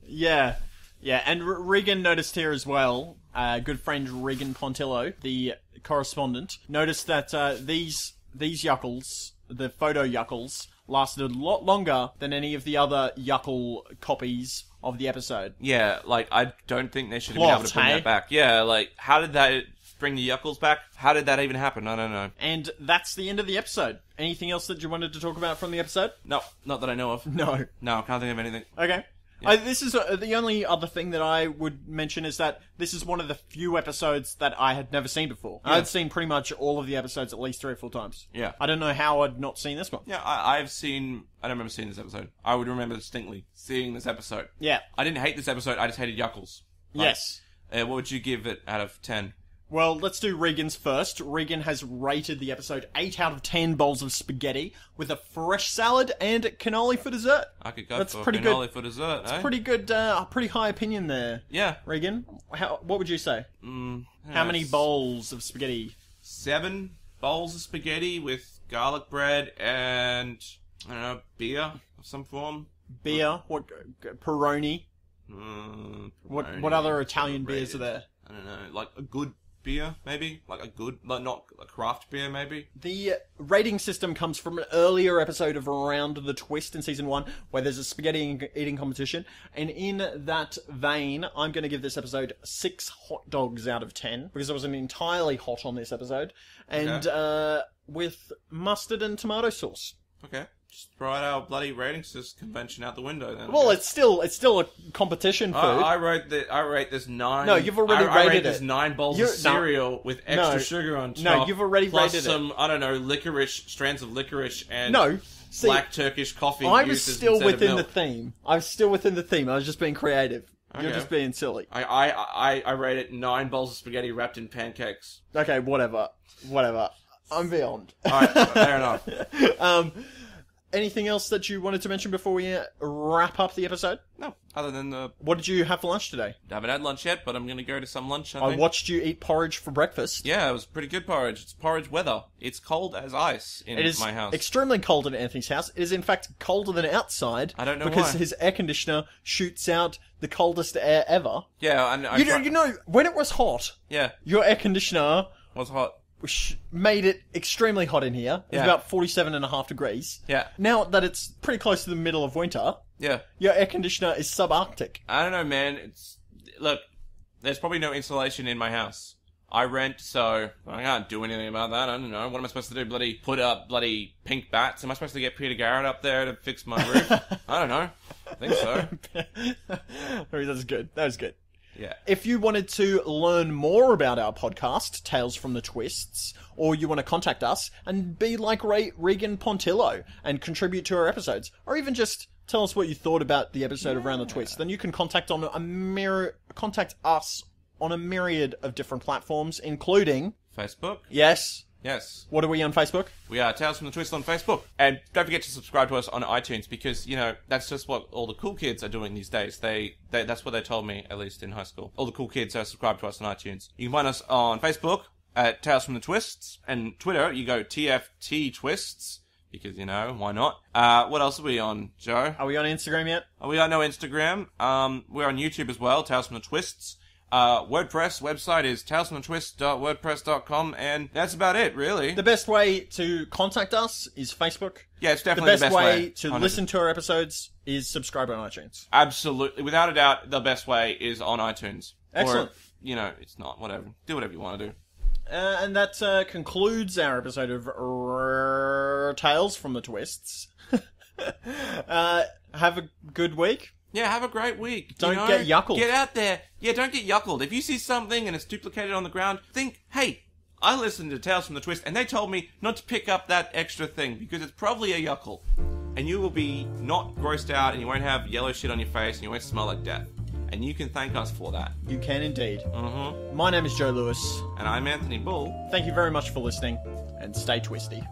Yeah. Yeah, and Regan noticed here as well, good friend Regan Pontillo, the correspondent, noticed that these Yuckles, the photo Yuckles, lasted a lot longer than any of the other Yuckle copies of the episode. Yeah, like, I don't think they should have been able to bring that back. Yeah, like, how did that bring the Yuckles back? How did that even happen? I don't know. And that's the end of the episode. Anything else that you wanted to talk about from the episode? No, not that I know of. No, I can't think of anything. Okay. Yeah. This is the only other thing that I would mention is that this is one of the few episodes that I had never seen before. Yeah. I'd seen pretty much all of the episodes at least 3 or 4 times. Yeah. I don't know how I'd not seen this one. Yeah, I don't remember seeing this episode. I would remember distinctly seeing this episode. Yeah. I didn't hate this episode, I just hated Yuckles. Like, yes. What would you give it out of 10? Well, let's do Regan's first. Regan has rated the episode 8 out of 10 bowls of spaghetti with a fresh salad and cannoli for dessert. I could go for cannoli for dessert, That's pretty good, pretty high opinion there. Yeah. Regan, what would you say? How many bowls of spaghetti? 7 bowls of spaghetti with garlic bread and, I don't know, beer of some form. Beer? What? Peroni? Peroni. What other Italian beers are there? I don't know, like a good beer, maybe? Not a craft beer, maybe? The rating system comes from an earlier episode of Around the Twist in Season 1, where there's a spaghetti eating competition, and in that vein, I'm going to give this episode 6 hot dogs out of 10, because I wasn't entirely hot on this episode, and with mustard and tomato sauce. Okay. Just throw out our bloody ratings convention out the window then. Well, it's still a competition food. I rate this 9. No, you've already rated I rate it. this 9 bowls of cereal with extra sugar on top. No, you've already rated it. Plus some, I don't know, strands of licorice and black Turkish coffee. I was still within the theme. I was still within the theme. I was just being creative. Okay. You're just being silly. I rate it 9 bowls of spaghetti wrapped in pancakes. Okay, whatever. I'm beyond. Alright, fair enough. Anything else that you wanted to mention before we wrap up the episode? No, other than What did you have for lunch today? I haven't had lunch yet, but I'm going to go to some lunch, I watched you eat porridge for breakfast. Yeah, it was pretty good porridge. It's porridge weather. It's cold as ice in my house. It is extremely cold in Anthony's house. It is, in fact, colder than outside. I don't know because why. his air conditioner shoots out the coldest air ever. Yeah, you know, when it was hot, your air conditioner was hot. Made it extremely hot in here. It was about 47.5 degrees. Yeah. Now that it's pretty close to the middle of winter, your air conditioner is subarctic. I don't know, man. Look, there's probably no insulation in my house. I rent, so I can't do anything about that. I don't know. What am I supposed to do? Put up bloody pink bats? Am I supposed to get Peter Garrett up there to fix my roof? I don't know. I think so. That was good. Yeah. If you wanted to learn more about our podcast, Tales from the Twists, or you want to contact us and be like Regan Pontillo and contribute to our episodes, or even just Tell us what you thought about the episode of Round the Twist. Then you can contact us on a myriad of different platforms, including... Facebook? Yes. Yes. What are we on Facebook? We are Tales from the Twist on Facebook. And don't forget to subscribe to us on iTunes because, you know, that's just what all the cool kids are doing these days. That's what they told me, at least in high school. All the cool kids are subscribed to us on iTunes. You can find us on Facebook at Tales from the Twists. And Twitter, you go TFT Twists. Because, you know, why not? What else are we on, Joe? Are we on Instagram yet? We got no Instagram. We're on YouTube as well, Tales from the Twists. WordPress website is talesfromthetwist.wordpress.com, and that's about it, really. The best way to contact us is Facebook. Yeah, it's definitely the best way to 100%. listen to our episodes is subscribe on iTunes. Absolutely. Without a doubt, the best way is on iTunes. Excellent. Or, you know, it's not. Whatever. Do whatever you want to do. And that concludes our episode of Tales from the Twists. Have a good week. Yeah, have a great week. Don't get yuckled. Get out there. Yeah, don't get yuckled. If you see something and it's duplicated on the ground, think, hey, I listened to Tales from the Twist and they told me not to pick up that extra thing because it's probably a yuckle. And you will be not grossed out and you won't have yellow shit on your face and you won't smell like death. And you can thank us for that. You can indeed. Mm-hmm. My name is Joe Lewis. And I'm Anthony Bull. Thank you very much for listening, and stay twisty.